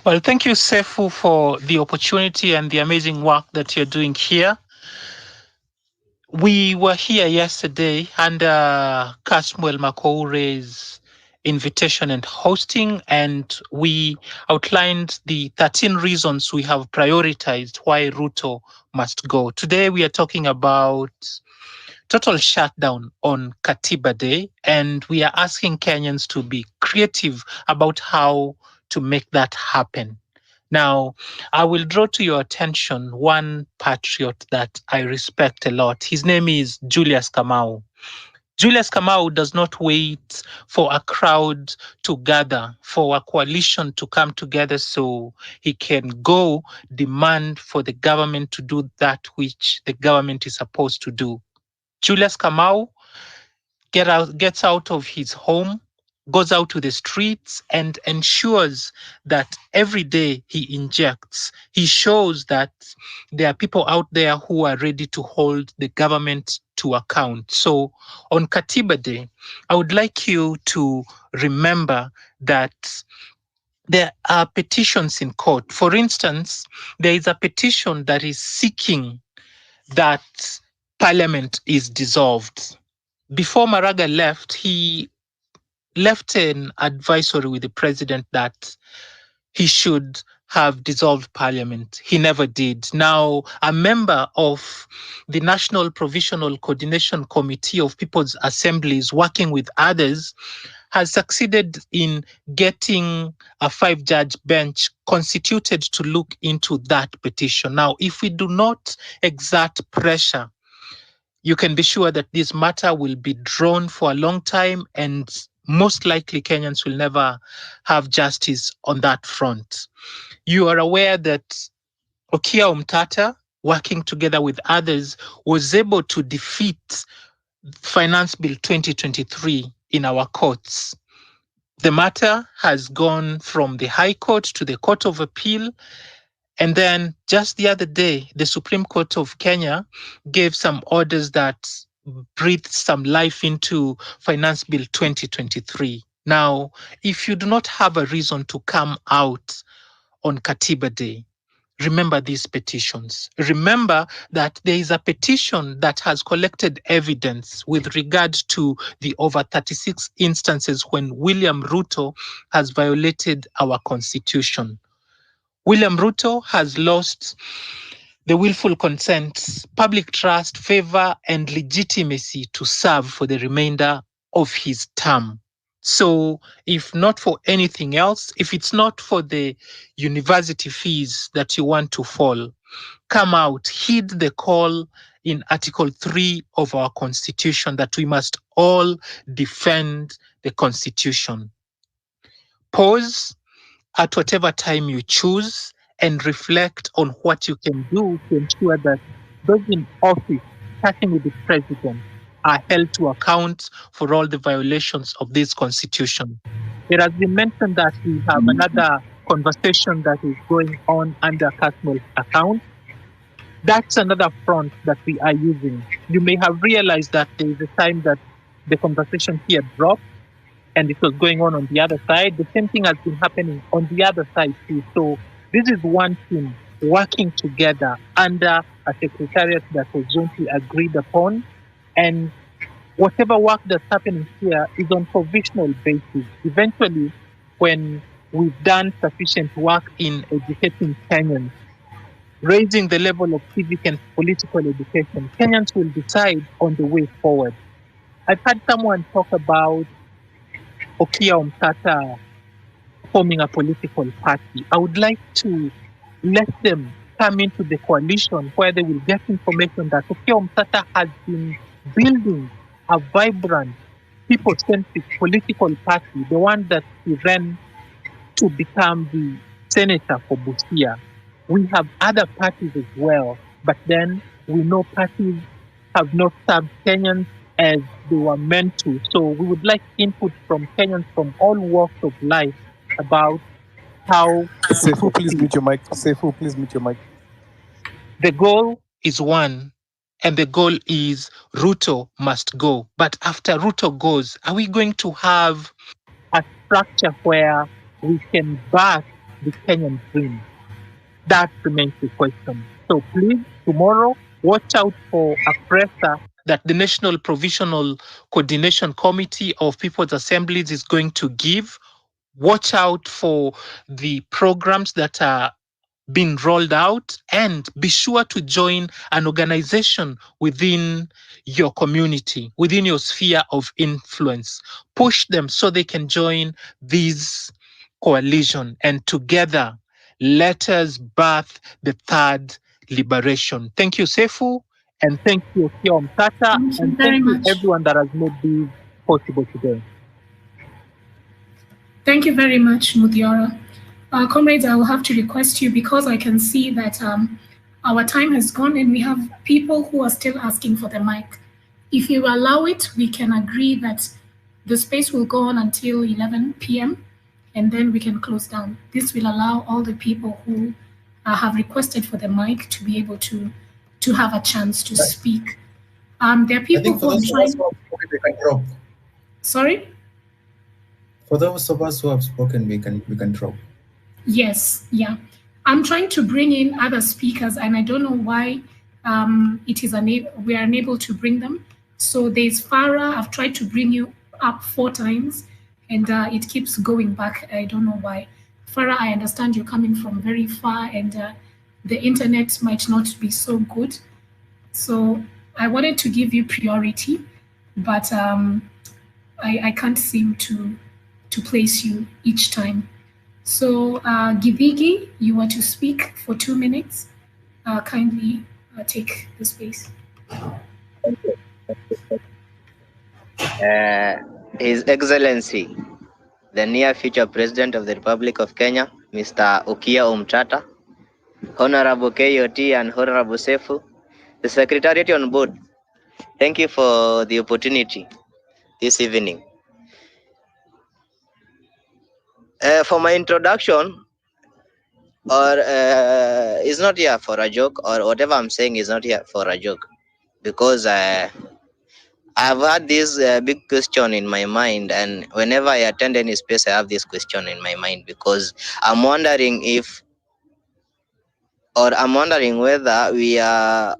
Well, thank you, Sefu, for the opportunity and the amazing work that you're doing here. We were here yesterday under Kasmuel McOure's invitation and hosting, and we outlined the 13 reasons we have prioritized why Ruto must go. Today, we are talking about total shutdown on Katiba Day, and we are asking Kenyans to be creative about how to make that happen. Now, I will draw to your attention one patriot that I respect a lot. His name is Julius Kamau. Julius Kamau does not wait for a crowd to gather, for a coalition to come together so he can go demand for the government to do that which the government is supposed to do. Julius Kamau gets out of his home, goes out to the streets, and ensures that every day he injects, he shows that there are people out there who are ready to hold the government to account. So on Katiba Day, I would like you to remember that there are petitions in court. For instance, there is a petition that is seeking that Parliament is dissolved. Before Maraga left, he left an advisory with the president that he should have dissolved parliament. He never did. Now, a member of the National Provisional Coordination Committee of People's Assemblies, working with others, has succeeded in getting a 5-judge bench constituted to look into that petition. Now, if we do not exert pressure, you can be sure that this matter will be drawn for a long time, and most likely Kenyans will never have justice on that front. You are aware that Okia Omtata, working together with others, was able to defeat Finance Bill 2023 in our courts. The matter has gone from the High Court to the Court of Appeal. And then just the other day, the Supreme Court of Kenya gave some orders that breathed some life into Finance Bill 2023. Now, if you do not have a reason to come out on Katiba Day, remember these petitions. Remember that there is a petition that has collected evidence with regard to the over 36 instances when William Ruto has violated our constitution. William Ruto has lost the willful consent, public trust, favor, and legitimacy to serve for the remainder of his term. So if not for anything else, if it's not for the university fees that you want to fall, come out, heed the call in Article 3 of our Constitution that we must all defend the Constitution. Pause at whatever time you choose and reflect on what you can do to ensure that those in office, starting with the president, are held to account for all the violations of this constitution. It has been mentioned that we have another conversation that is going on under Kasmuel's account. That's another front that we are using. You may have realized that there is a time that the conversation here dropped and it was going on the other side. The same thing has been happening on the other side too. So this is one team working together under a secretariat that was jointly agreed upon. And whatever work that's happening here is on provisional basis. Eventually, when we've done sufficient work in educating Kenyans, raising the level of civic and political education, Kenyans will decide on the way forward. I've had someone talk about Okia Omtata forming a political party. I would like to let them come into the coalition where they will get information that Okia Omtata has been building a vibrant, people-centric political party, the one that he ran to become the senator for Busia. We have other parties as well, but then we know parties have not served Kenyans as they were meant to. So we would like input from Kenyans from all walks of life about how... Sefu, please mute your mic. Sefu, please mute your mic. The goal is one, and the goal is Ruto must go. But after Ruto goes, are we going to have a structure where we can back the Kenyan dream? That remains the question. So please, tomorrow, watch out for a presser that the National Provisional Coordination Committee of People's Assemblies is going to give. Watch out for the programs that are being rolled out, and be sure to join an organization within your community, within your sphere of influence. Push them so they can join this coalition, and together let us birth the third liberation. Thank you, Sefu, and thank you, Okia Omtata, and thank you everyone that has made this possible today. Thank you very much, Mudiara. Comrades, I will have to request you, because I can see that our time has gone and we have people who are still asking for the mic. If you allow it, we can agree that the space will go on until 11 p.m. and then we can close down. This will allow all the people who have requested for the mic to be able to have a chance to speak. There are people who are trying... Sorry? For those of us who have spoken, we can drop. Yes, yeah. I'm trying to bring in other speakers, and I don't know why we are unable to bring them. So there's Farah. I've tried to bring you up 4 times, and it keeps going back. I don't know why. Farah, I understand you're coming from very far and the internet might not be so good. So I wanted to give you priority, but I can't seem to place you each time. So Gibigi, you want to speak for 2 minutes? Kindly take the space. His Excellency, the near future President of the Republic of Kenya, Mr. Okia Omtata, Honorable KOT and Honorable Sefu, the Secretariat on board, thank you for the opportunity this evening. For my introduction, or is not here for a joke, or whatever I'm saying is not here for a joke, because I've had this big question in my mind, and whenever I attend any space, I have this question in my mind because I'm wondering I'm wondering whether we are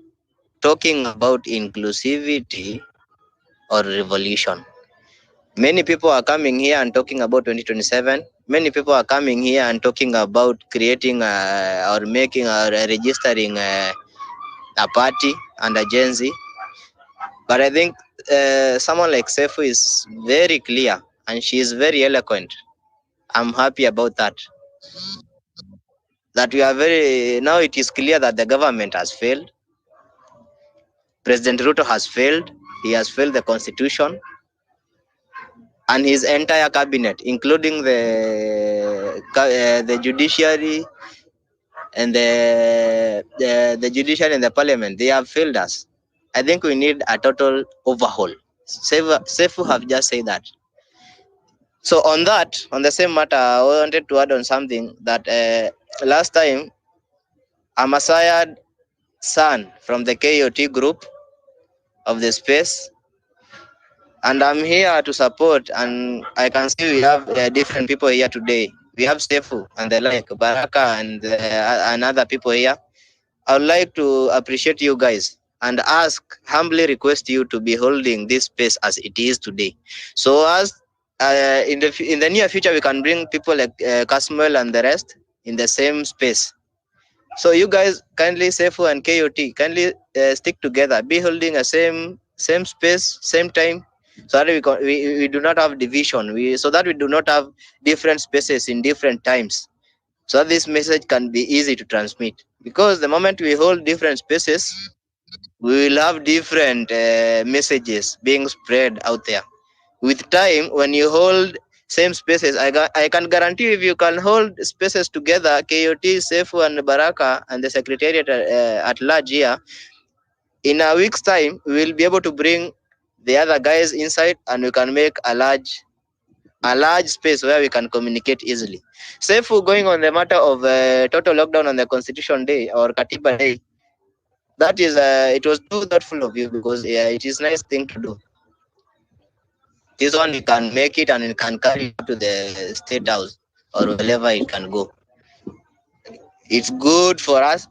talking about inclusivity or revolution. Many people are coming here and talking about 2027. Many people are coming here and talking about creating or making or registering a party and a Gen Z. But I think someone like Sefu is very clear and she is very eloquent. I'm happy about that. That we are now it is clear that the government has failed. President Ruto has failed. He has failed the constitution and his entire cabinet, including the judiciary and the judiciary and the parliament. They have failed us. I think we need a total overhaul. Sefu have just said that. So on the same matter, I wanted to add on something that last time a Messiah son from the KOT group of the space, and I'm here to support, and I can see we have different people here today. We have Sefu and the like, Baraka and other people here. I would like to appreciate you guys and humbly request you to be holding this space as it is today. So as in the near future, we can bring people like Kasmuel and the rest in the same space. So you guys kindly, Sefu and KOT, kindly stick together, be holding a same space, same time, so that we do not have division. So that we do not have different spaces in different times. So that this message can be easy to transmit. Because the moment we hold different spaces, we will have different messages being spread out there. With time, when you hold same spaces, I can guarantee if you can hold spaces together, KOT, Sefu and Baraka and the Secretariat at large here, in a week's time, we will be able to bring the other guys inside and we can make a large space where we can communicate easily. Sefu, going on the matter of total lockdown on the Constitution Day or Katiba Day, that is, it was too thoughtful of you because it is a nice thing to do. This one we can make it and it can carry it to the State House or wherever it can go. It's good for us.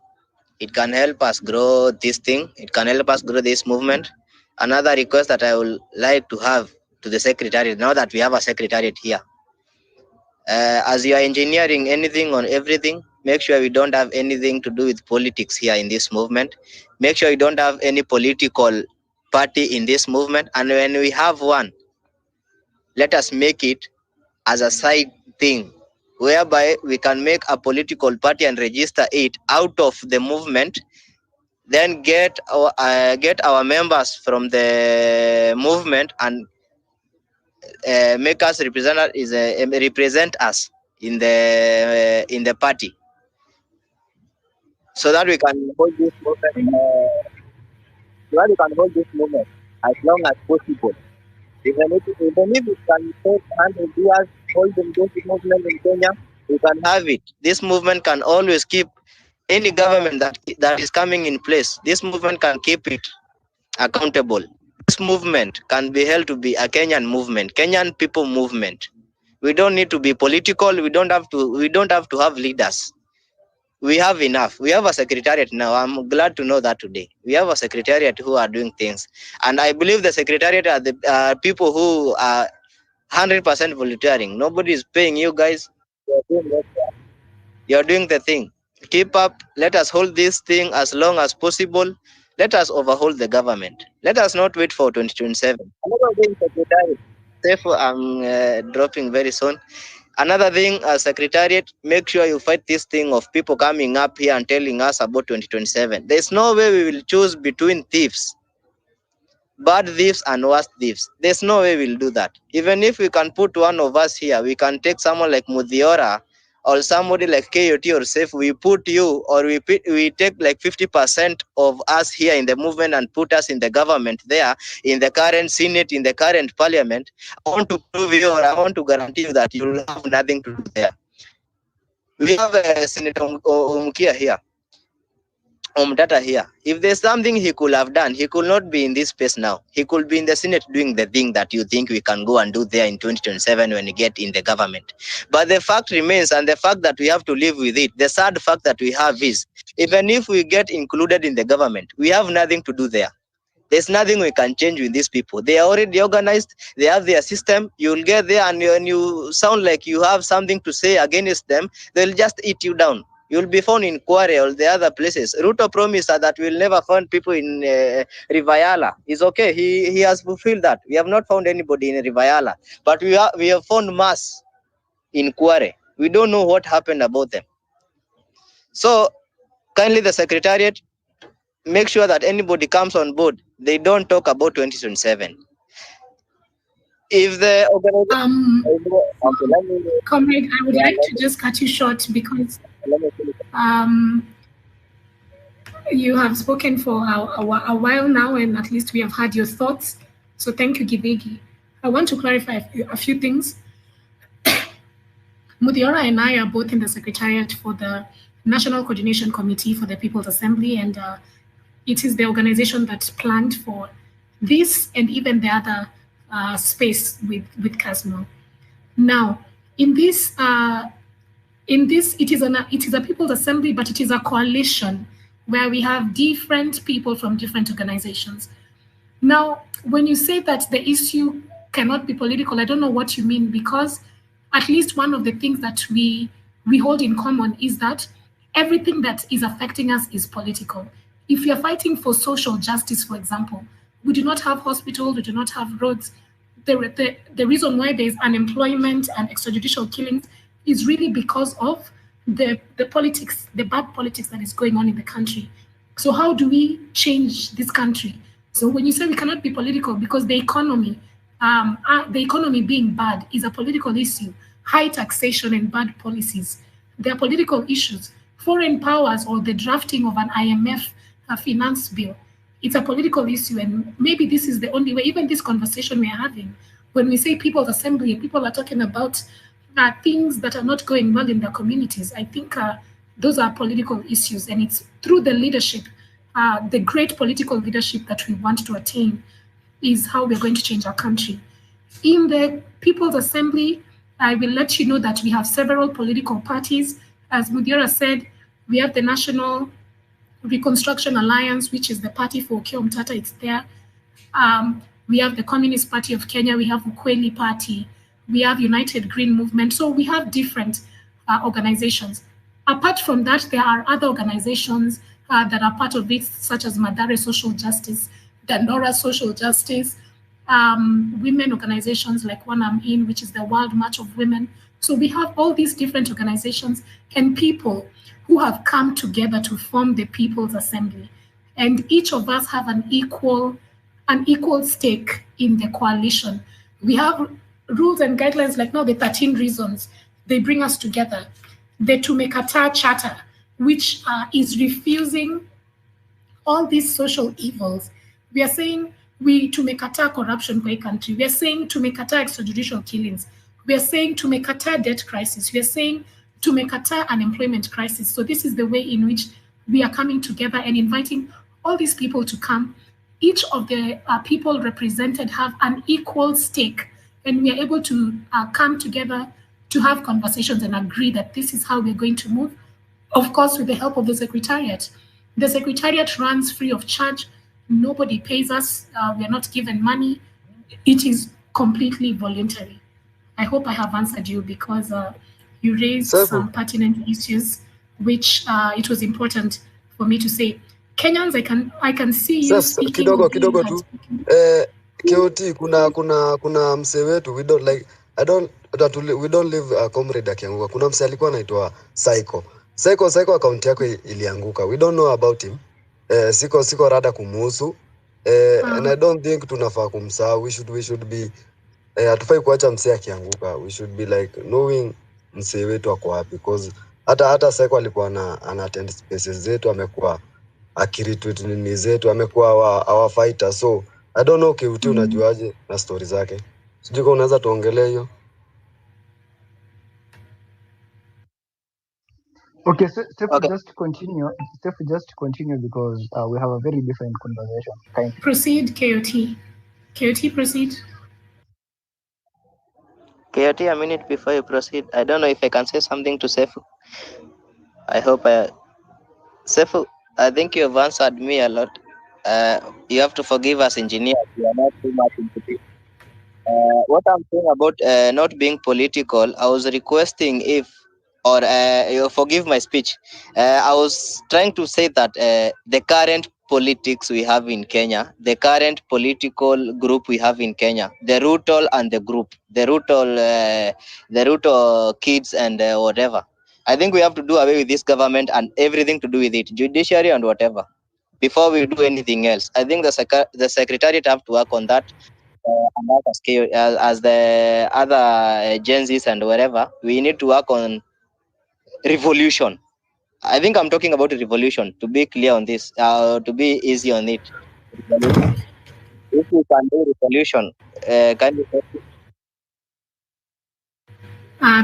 It can help us grow this thing. It can help us grow this movement. Another request that I would like to have to the Secretariat, now that we have a Secretariat here, as you are engineering anything on everything, make sure we don't have anything to do with politics here in this movement. Make sure you don't have any political party in this movement. And when we have one, let us make it as a side thing, whereby we can make a political party and register it out of the movement, then get our members from the movement and make us represent us in the party, so that we can hold this movement. As long as possible. Even if it can take 100 years holding this movement in Kenya, we can have it. This movement can always keep any government that is coming in place. This movement can keep it accountable. This movement can be held to be a Kenyan movement, Kenyan people movement. We don't need to be political. We don't have to have leaders. We have enough. We have a secretariat now. I'm glad to know that today. We have a secretariat who are doing things. And I believe the secretariat are the people who are 100% volunteering. Nobody is paying you guys. You're doing the thing. Keep up. Let us hold this thing as long as possible. Let us overhaul the government. Let us not wait for 2027. Another thing, Secretary, I'm dropping very soon. Another thing, Secretariat, make sure you fight this thing of people coming up here and telling us about 2027. There's no way we will choose between thieves, bad thieves and worse thieves. There's no way we'll do that. Even if we can put one of us here, we can take someone like Mudhiora or somebody like KOT or Safe. We put you, or we take like 50% of us here in the movement and put us in the government there, in the current Senate, in the current parliament. I want to prove you, or I want to guarantee you that you'll have nothing to do there. We have Senator Umkia here. Omtata here. If there's something he could have done, he could not be in this space now. He could be in the Senate doing the thing that you think we can go and do there in 2027 when we get in the government. But the fact remains, and the fact that we have to live with it, the sad fact that we have is, even if we get included in the government, we have nothing to do there. There's nothing we can change with these people. They are already organized. They have their system. You'll get there, and when you sound like you have something to say against them, they'll just eat you down. You'll be found in Kware or the other places. Ruto promised that we'll never find people in Rivayala. It's okay. He has fulfilled that. We have not found anybody in Rivayala, but we have found mass in Kware. We don't know what happened about them. So kindly, the Secretariat, make sure that anybody comes on board, they don't talk about 2027. If the Comrade, I would like to just cut you short because you have spoken for a while now, and at least we have heard your thoughts. So thank you, Gibegi. I want to clarify a few things. Mudhiora and I are both in the Secretariat for the National Coordination Committee for the People's Assembly, and it is the organization that's planned for this and even the other space with Kasmuel. Now, in this, it is a People's Assembly, but it is a coalition where we have different people from different organizations. Now, when you say that the issue cannot be political, I don't know what you mean, because at least one of the things that we hold in common is that everything that is affecting us is political. If we are fighting for social justice, for example, we do not have hospitals, we do not have roads. The reason why there is unemployment and extrajudicial killings is really because of the politics, the bad politics that is going on in the country. So how do we change this country? So when you say we cannot be political, because the economy being bad is a political issue. High taxation and bad policies, they are political issues. Foreign powers or the drafting of an IMF finance bill, it's a political issue. And maybe this is the only way, even this conversation we are having, when we say People's Assembly and people are talking about things that are not going well in their communities, I think those are political issues. And it's through the leadership, the great political leadership that we want to attain, is how we're going to change our country. In the People's Assembly, I will let you know that we have several political parties. As Mudhiora said, we have the National Reconstruction Alliance, which is the party for Okiya Omtata, it's there. We have the Communist Party of Kenya, we have Ukweli Party, we have United Green Movement. So we have different organizations. Apart from that, there are other organizations that are part of it, such as Madare Social Justice, Dandora Social Justice, women organizations like one I'm in, which is the World March of Women. So we have all these different organizations and people who have come together to form the People's Assembly. And each of us have an equal stake in the coalition. We have rules and guidelines, like now the 13 reasons, they bring us together. The Tumekata Charter, which is refusing all these social evils. We are saying tumekata corruption kwa hii country. We are saying tumekata extrajudicial killings. We are saying tumekata debt crisis. We are saying tumekata unemployment crisis. So this is the way in which we are coming together and inviting all these people to come. Each of the people represented have an equal stake, and we are able to come together to have conversations and agree that this is how we're going to move, of course, with the help of the Secretariat. The Secretariat runs free of charge. Nobody pays us. We are not given money. It is completely voluntary. I hope I have answered you, because you raised some pertinent issues, which it was important for me to say. Kenyans, I can see you speaking. Kidogo tu. KOT, kuna msee wetu, we don't like, we don't leave comrade akianguka. Kuna msee alikuwa anaitwa Psycho account yako ilianguka. We don't know about him. Siko rada kumuhusu. And I don't think tunafaa kumsahau. We should be, hatufai kuacha msee akianguka. We should be like knowing msee wetu ako wapi, because hata Psycho alikuwa ana attend spaces zetu, amekuwa akiretweet nini zetu, amekuwa our fighter. So I don't know KOT unajuaje na story zake. Sijui kama unaweza tuongelea hiyo. Okay, Steph, just continue. Steph, just continue because we have a very different conversation. Kindly. Proceed, KOT. KOT, proceed. KOT, a minute before you proceed. I don't know if I can say something to Sefu. I hope Sefu, I think you have answered me a lot. You have to forgive us, engineers. We are not too much into this. What I'm saying about not being political, I was requesting you forgive my speech. I was trying to say that the current politics we have in Kenya, the current political group we have in Kenya, the Ruto and the group, the Ruto kids and whatever. I think we have to do away with this government and everything to do with it, judiciary and whatever, before we do anything else. I think the secretariat have to work on that. And as the other Gen Zs and whatever, we need to work on revolution. I think I'm talking about revolution, to be clear on this, to be easy on it. Revolution. If we can do revolution, can you?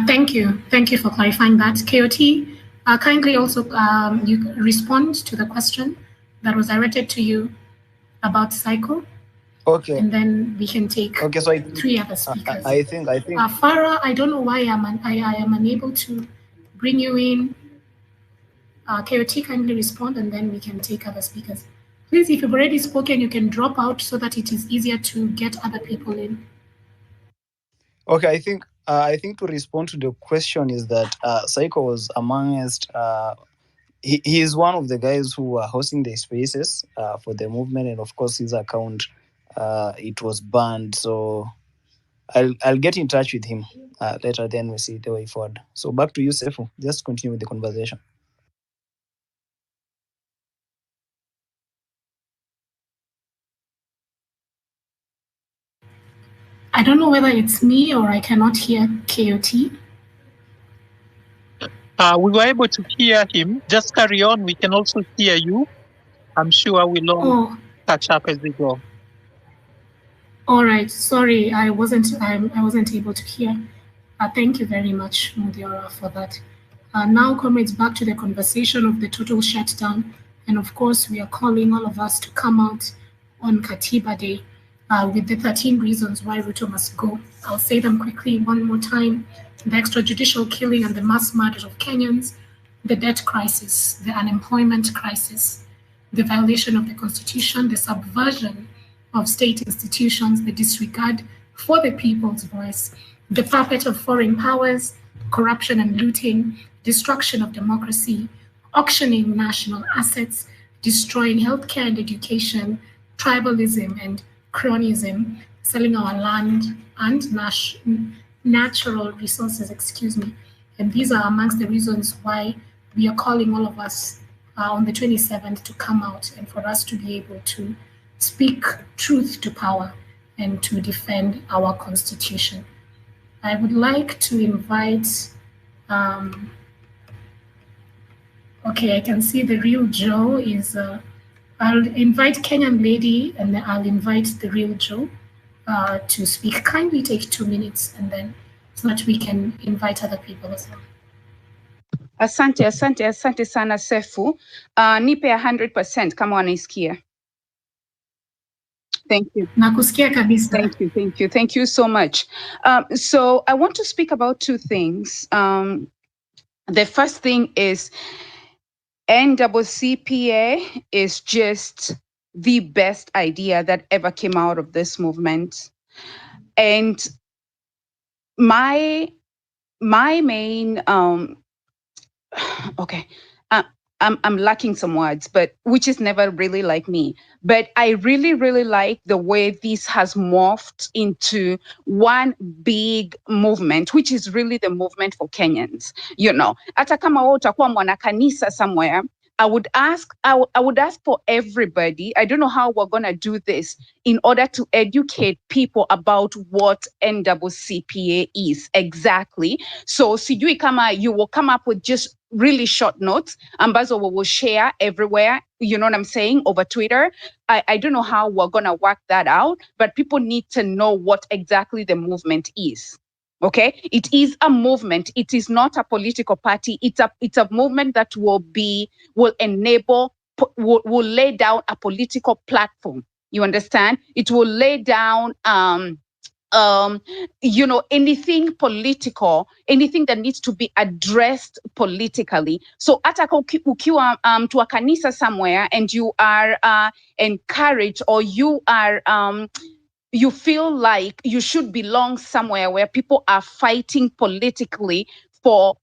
Thank you. Thank you for clarifying that. KOT, kindly also you respond to the question that was directed to you about cycle. Okay. And then we can take so three other speakers. I think. Farah, I don't know why I am unable to bring you in. KOT, kindly respond, and then we can take other speakers. Please, if you've already spoken, you can drop out so that it is easier to get other people in. Okay, I think to respond to the question is that Psycho was amongst. He is one of the guys who are hosting the spaces for the movement, and of course his account it was banned. So I'll get in touch with him later. Then we see the way forward. So back to you, Sefu. Just continue with the conversation. I don't know whether it's me or I cannot hear KOT. We were able to hear him. Just carry on. We can also hear you. I'm sure we'll all catch up as we go. All right. Sorry, I wasn't able to hear. Thank you very much, Mudiora, for that. Now, comrades, back to the conversation of the total shutdown. And of course, we are calling all of us to come out on Katiba Day with the 13 reasons why Ruto must go. I'll say them quickly one more time. The extrajudicial killing and the mass murder of Kenyans, the debt crisis, the unemployment crisis, the violation of the constitution, the subversion of state institutions, the disregard for the people's voice, the puppet of foreign powers, corruption and looting, destruction of democracy, auctioning national assets, destroying healthcare and education, tribalism and cronyism, selling our land and natural resources, And these are amongst the reasons why we are calling all of us on the 27th to come out and for us to be able to speak truth to power and to defend our constitution. I would like to invite, okay, I can see the real Joe is, I'll invite Kenyan Lady and then I'll invite the real Joe to speak. Kindly take 2 minutes and then so that we can invite other people as well. Asante sana Sefu. Nipe 100% kama wanaisikia. Thank you. Nakusikia kabisa. Thank you so much. So I want to speak about two things. The first thing is NCCPA is just the best idea that ever came out of this movement. And my my main okay. I'm lacking some words, but which is never really like me. But I really, really like the way this has morphed into one big movement, which is really the movement for Kenyans. You know, hata kama wewe utakuwa mwanakanisa somewhere, I would ask for everybody. I don't know how we're gonna do this in order to educate people about what NCCPA is exactly. So sijui kama you will come up with just really short notes ambazo we will share everywhere, you know what I'm saying, over Twitter. I don't know how we're gonna work that out, but people need to know what exactly the movement is. Okay, it is a movement. It is not a political party. It's a movement that will enable, will lay down a political platform. You understand? It will lay down you know, anything political, anything that needs to be addressed politically. So hata ukiwa to a kanisa somewhere and you are encouraged, or you are you feel like you should belong somewhere where people are fighting politically for,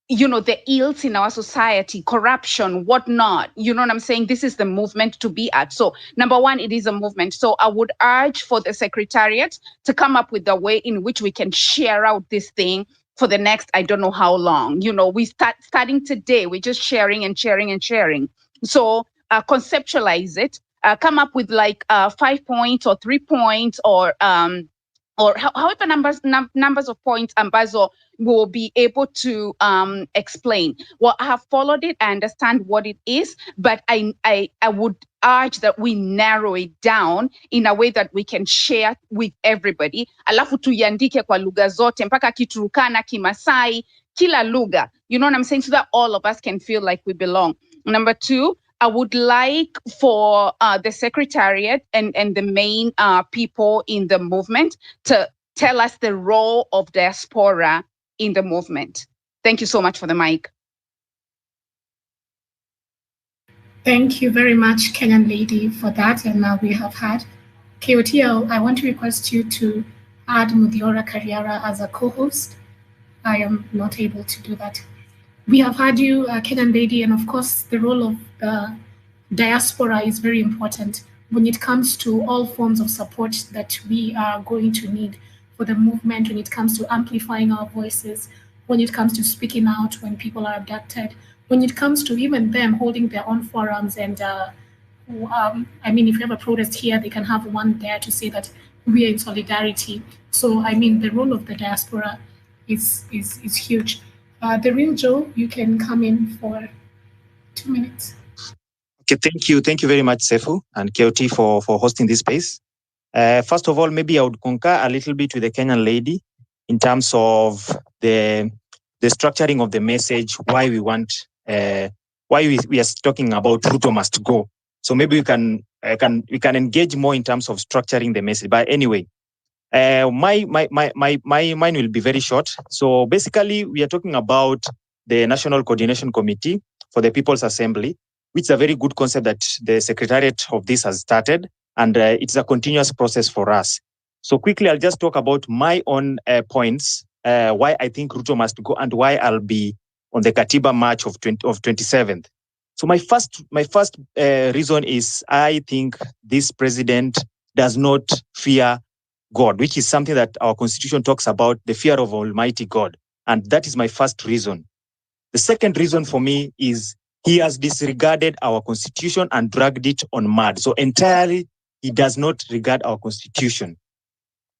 you know, the ills in our society, corruption, whatnot. You know what I'm saying? This is the movement to be at. So number one, it is a movement. So I would urge for the secretariat to come up with a way in which we can share out this thing for the next, I don't know how long. You know, we starting today, we're just sharing and sharing and sharing. So conceptualize it, come up with like 5 points or 3 points, or however numbers of points ambazo will be able to explain. Well, I have followed it. I understand what it is, but I would urge that we narrow it down in a way that we can share with everybody. Alafu tuiandike kwa lugha zote mpaka Kiturukana, Kimasai, kila lugha. You know what I'm saying? So that all of us can feel like we belong. Number two, I would like for the secretariat and the main people in the movement to tell us the role of diaspora in the movement. Thank you so much for the mic. Thank you very much, Kenyan lady, for that. And now we have had KOTL. I want to request you to add Mudhiora Kariara as a co-host. I am not able to do that. We have had you, Kenyan lady, and of course, the role of the diaspora is very important when it comes to all forms of support that we are going to need for the movement, when it comes to amplifying our voices, when it comes to speaking out when people are abducted, when it comes to even them holding their own forums. And I mean, if you have a protest here, they can have one there to say that we are in solidarity. So, I mean, the role of the diaspora is huge. The real Joe, you can come in for 2 minutes. Okay, thank you very much, Sefu and KOT for hosting this space. First of all, maybe I would concur a little bit with the Kenyan lady in terms of the structuring of the message, why we want, why we are talking about Ruto must go. So maybe we can engage more in terms of structuring the message. But anyway, mine will be very short. So basically, we are talking about the National Coordination Committee for the People's Assembly, which is a very good concept that the secretariat of this has started, and it's a continuous process for us. So quickly, I'll just talk about my own points, why I think Ruto must go, and why I'll be on the Katiba March of 27th. So my first reason is I think this president does not fear God, which is something that our constitution talks about, the fear of Almighty God. And that is my first reason. The second reason for me is he has disregarded our constitution and dragged it on mud. So entirely, he does not regard our constitution.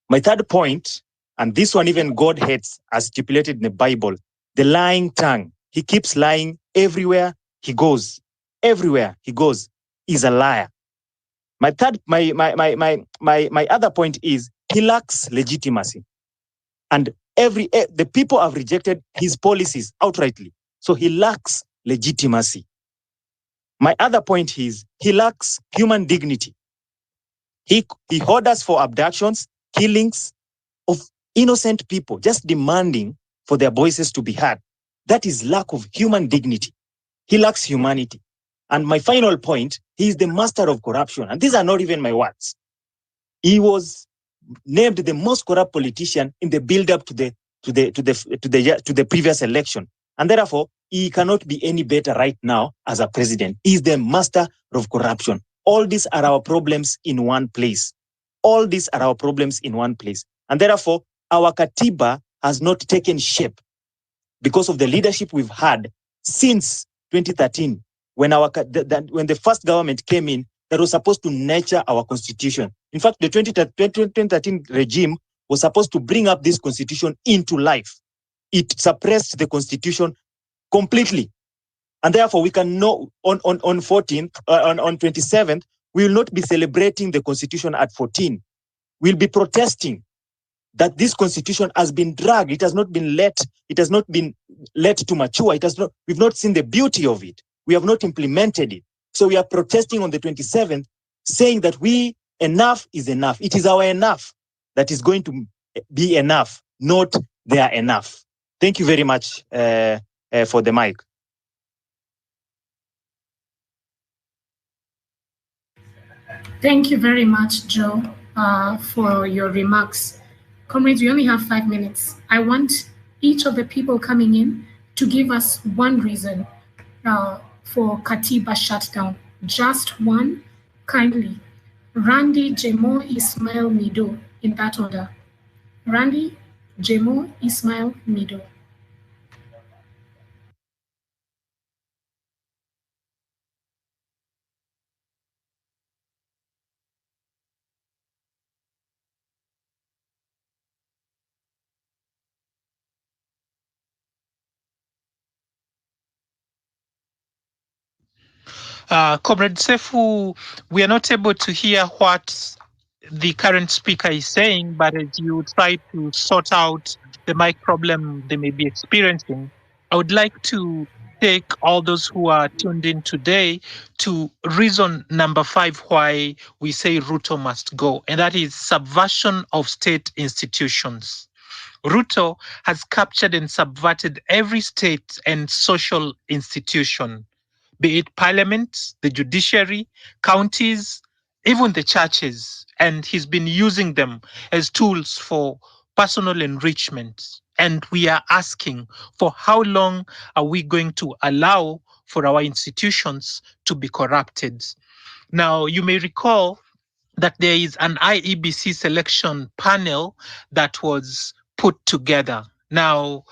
My third point, and this one even God hates, as stipulated in the Bible, the lying tongue. He keeps lying everywhere he goes. Everywhere he goes, he's a liar. My other point is he lacks legitimacy. And the people have rejected his policies outrightly. So he lacks legitimacy. My other point is he lacks human dignity. He orders for abductions, killings of innocent people, just demanding for their voices to be heard. That is lack of human dignity. He lacks humanity. And my final point, he is the master of corruption. And these are not even my words. He was named the most corrupt politician in the build-up to the to the previous election, and therefore he cannot be any better right now as a president. He's the master of corruption. All these are our problems in one place. All these are our problems in one place, and therefore our Katiba has not taken shape because of the leadership we've had since 2013, when when the first government came in that was supposed to nurture our constitution. In fact, the 2013 regime was supposed to bring up this constitution into life. It suppressed the constitution completely. And therefore, we can know on 27th, we will not be celebrating the constitution at 14. We'll be protesting that this constitution has been dragged. It has not been let to mature. We've not seen the beauty of it. We have not implemented it. So we are protesting on the 27th, saying that enough is enough. It is our enough that is going to be enough, not their enough. Thank you very much for the mic. Thank you very much, Joe, for your remarks. Comrades, we only have 5 minutes. I want each of the people coming in to give us one reason for Katiba shutdown. Just one, kindly. Randy, Jemo, Ismail, Mido, in that order. Randy, Jemo, Ismail, Mido. Comrade Sefu, we are not able to hear what the current speaker is saying, but as you try to sort out the mic problem they may be experiencing, I would like to take all those who are tuned in today to reason number 5 why we say Ruto must go, and that is subversion of state institutions. Ruto has captured and subverted every state and social institution, be it parliament, the judiciary, counties, even the churches, and he's been using them as tools for personal enrichment. And we are asking, for how long are we going to allow for our institutions to be corrupted? Now, you may recall that there is an IEBC selection panel that was put together. Now,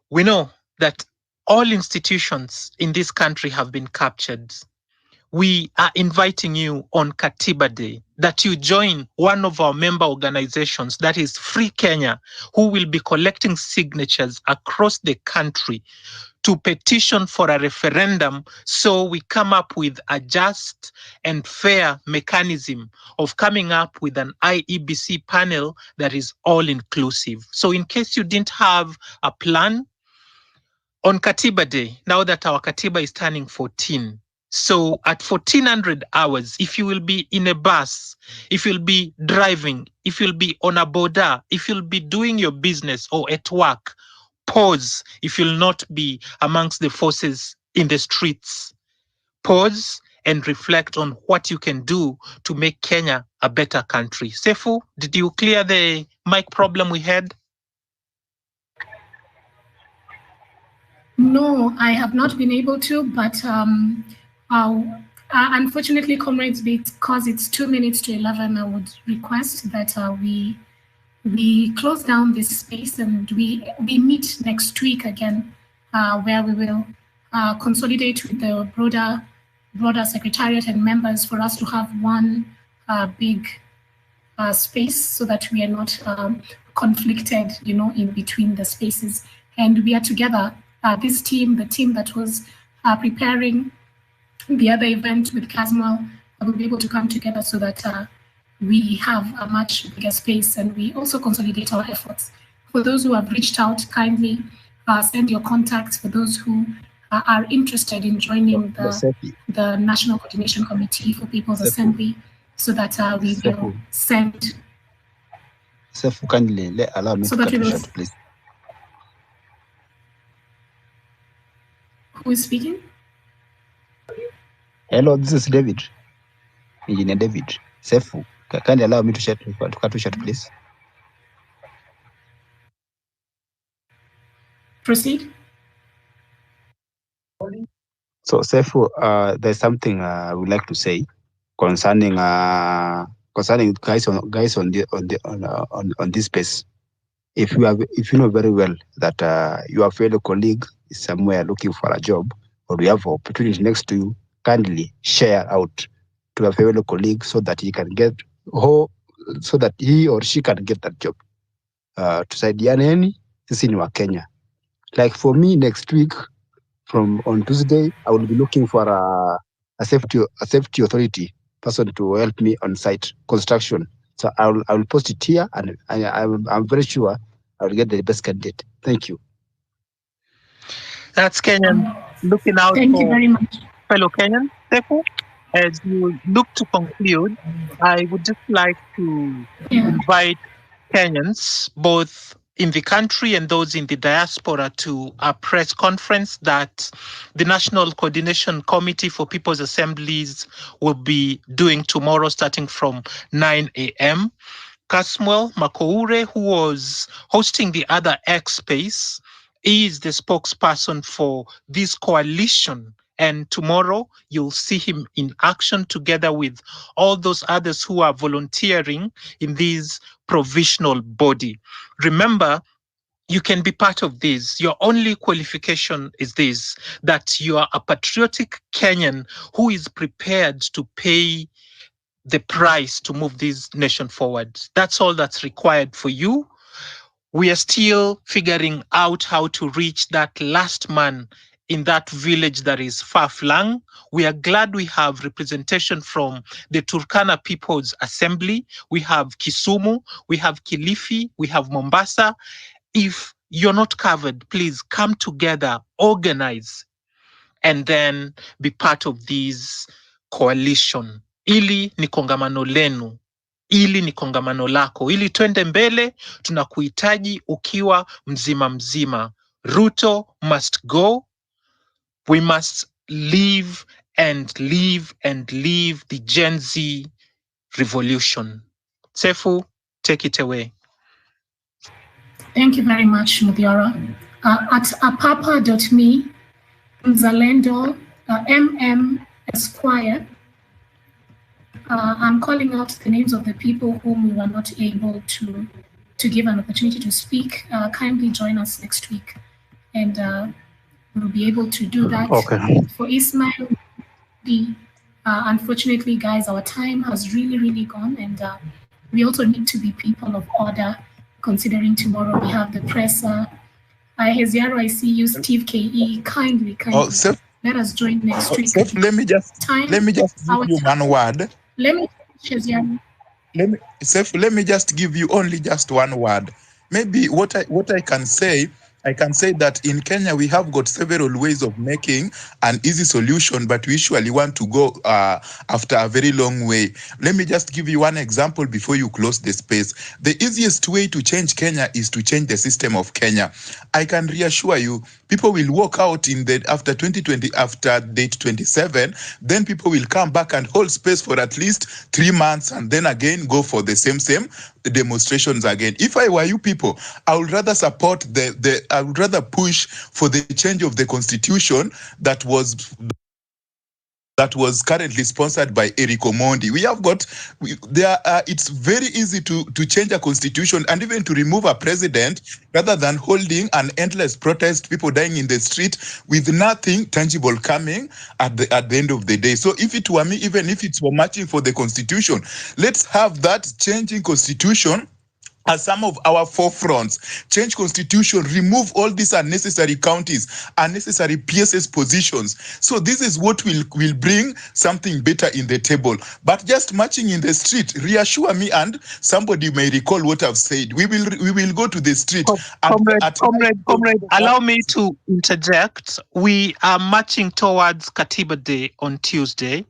we know that all institutions in this country have been captured. We are inviting you on Katiba Day that you join one of our member organizations, that is Free Kenya, who will be collecting signatures across the country to petition for a referendum, so we come up with a just and fair mechanism of coming up with an IEBC panel that is all inclusive. So in case you didn't have a plan, on Katiba Day, now that our Katiba is turning 14, so at 1400 hours, if you will be in a bus, if you'll be driving, if you'll be on a border, if you'll be doing your business or at work, pause if you'll not be amongst the forces in the streets. Pause and reflect on what you can do to make Kenya a better country. Sefu, did you clear the mic problem we had? No, I have not been able to, but unfortunately, comrades, because it's 2 minutes to 11, I would request that we close down this space and we meet next week again, where we will consolidate with the broader secretariat and members for us to have one big space, so that we are not conflicted, in between the spaces. And we are together. This team, the team that was preparing the other event with Kasmuel, will be able to come together so that we have a much bigger space, and we also consolidate our efforts. For those who have reached out, kindly send your contacts. For those who are interested in joining the National Coordination Committee for People's Assembly, so that we will send. Sefu, kindly allow me to cut you short, please. Who is speaking? Hello, this is David. Engineer David. Sefu, kindly allow me to cut you short, please. Proceed. So, Sefu, there's something I would like to say concerning guys on this space. If you know very well that your fellow colleague is somewhere looking for a job, or you have opportunity next to you, kindly share out to a fellow colleague so that he or she can get that job. Tusaidianeni, sisi ni wa Kenya. Like for me, next week from on Tuesday, I will be looking for a safety authority person to help me on site construction. So I will post it here, and I'm very sure I will get the best candidate. Thank you. That's Kenyan looking out Thank you for very much. fellow Kenyans. Therefore, as you look to conclude, I would just like to invite Kenyans, both in the country and those in the diaspora, to a press conference that the National Coordination Committee for People's Assemblies will be doing tomorrow starting from 9 a.m. Kasmuel McOure, who was hosting the other X Space, is the spokesperson for this coalition. And tomorrow you'll see him in action together with all those others who are volunteering in this provisional body. Remember, you can be part of this. Your only qualification is this, that you are a patriotic Kenyan who is prepared to pay the price to move this nation forward. That's all that's required for you. We are still figuring out how to reach that last man in that village that is far flung. We are glad we have representation from the Turkana People's Assembly. We have Kisumu, we have Kilifi, we have Mombasa. If you're not covered, please come together, organize, and then be part of this coalition. Ili ni kongamano lenu, ili ni kongamano lako, ili twende mbele. Tunakuhitaji ukiwa mzima mzima. Ruto must go. We must live and live and live the Gen Z revolution. Sefu, take it away. Thank you very much, Muthiora. At apapa.me, Mzalendo, Esquire, I'm calling out the names of the people whom we were not able to give an opportunity to speak. Kindly join us next week, and we'll be able to do that. Okay. For Ismail, unfortunately, guys, our time has really gone, and we also need to be people of order, considering tomorrow we have the presser. Heziaro, I see you. Steve KE, kindly. Let us join next week. Let me just give you one word. Let me, Heziaro. Let me just give you only just one word. Maybe what I can say that in Kenya we have got several ways of making an easy solution, but we usually want to go after a very long way. Let me just give you one example before you close the space. The easiest way to change Kenya is to change the system of Kenya. I can reassure you, people will walk out after 2020, after date 27, then people will come back and hold space for at least 3 months and then again go for the same demonstrations again. If I were you people, I would rather support I would rather push for the change of the constitution that was currently sponsored by Eric Omondi. It's very easy to change a constitution and even to remove a president rather than holding an endless protest, people dying in the street with nothing tangible coming at the end of the day. So if it were me, even if it's for marching for the constitution, let's have that changing constitution as some of our forefronts. Change constitution, remove all these unnecessary counties, unnecessary PSS positions. So this is what will bring something better in the table. But just marching in the street, reassure me, and somebody may recall what I've said. We will go to the street. Comrade, allow me to interject. We are marching towards Katiba Day on Tuesday.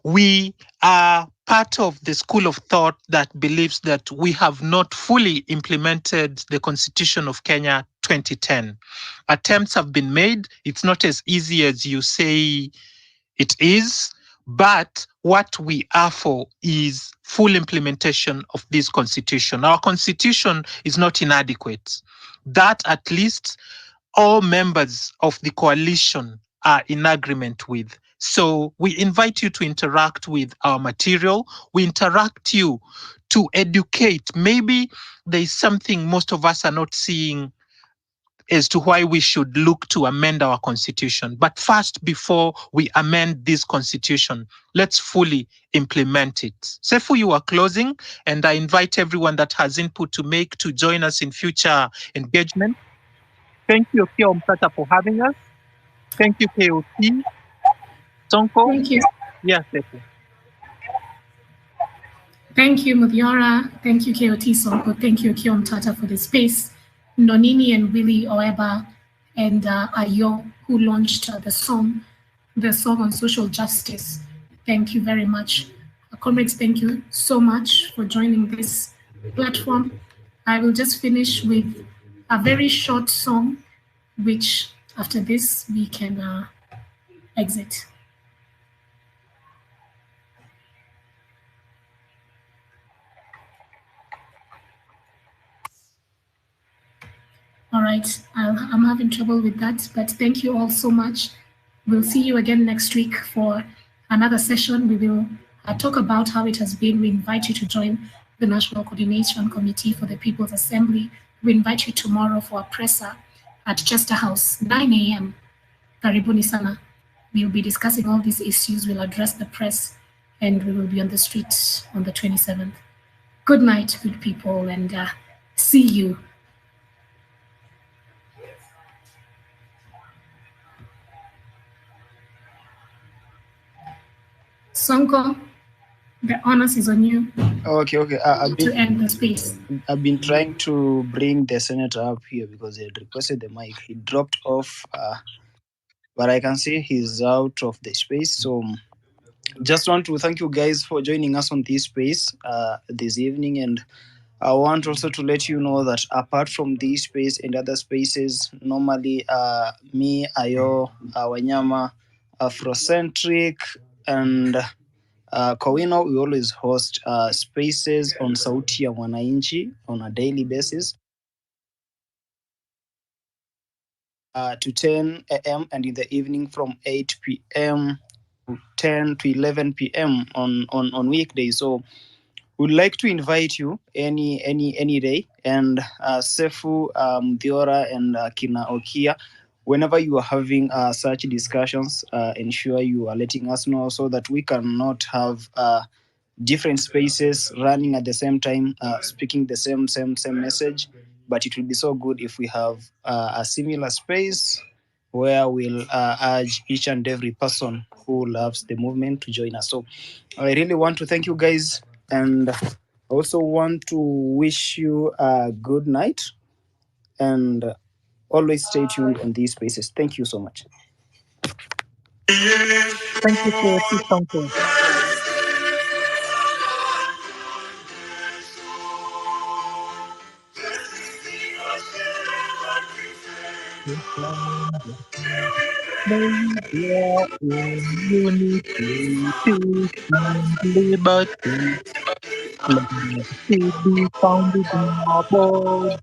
We are part of the school of thought that believes that we have not fully implemented the Constitution of Kenya 2010. Attempts have been made. It's not as easy as you say it is, but what we are for is full implementation of this Constitution. Our Constitution is not inadequate. That at least all members of the coalition are in agreement with. So we invite you to interact with our material. We interact you to educate. Maybe there is something most of us are not seeing as to why we should look to amend our constitution. But first, before we amend this constitution, let's fully implement it. Sefu, you are closing, and I invite everyone that has input to make to join us in future engagement. Thank you, Okia Omtata, for having us. Thank you, KOT. Sonko. Thank you. Yes, Sefu. Thank you, Mudhyara. Thank you, KOT Sonko. Thank you, Kiom Tata, for the space. Nonini and Willie Oeba and Ayo, who launched the song on social justice. Thank you very much. Comrades, thank you so much for joining this platform. I will just finish with a very short song, which after this we can exit. All right, I'm having trouble with that, but thank you all so much. We'll see you again next week for another session. We will talk about how it has been. We invite you to join the National Coordination Committee for the People's Assembly. We invite you tomorrow for a presser at Chester House, 9 a.m. Karibuni sana. We'll be discussing all these issues. We'll address the press, and we will be on the streets on the 27th. Good night, good people, and see you. Sonko, the honors is on you. Okay. To end the space. I've been trying to bring the senator up here because he had requested the mic. He dropped off, but I can see he's out of the space. So just want to thank you guys for joining us on this space this evening. And I want also to let you know that apart from this space and other spaces, normally me, Ayo, Wanyama, Afrocentric, and Kowino, we always host spaces on Sauti ya Mwananchi on a daily basis to 10 a.m. and in the evening from 8 p.m. to 10 to 11 p.m. on weekdays. So we'd like to invite you any day. And Sefu, Diora, and Kina Okia, whenever you are having such discussions, ensure you are letting us know so that we cannot have different spaces running at the same time, speaking the same message. But it will be so good if we have a similar space where we'll urge each and every person who loves the movement to join us. So I really want to thank you guys, and also want to wish you a good night, and always stay tuned on these spaces. Thank you so much. Thank you, KOT Sonko. In unity, peace, and liberty. Let it be founded in our blood.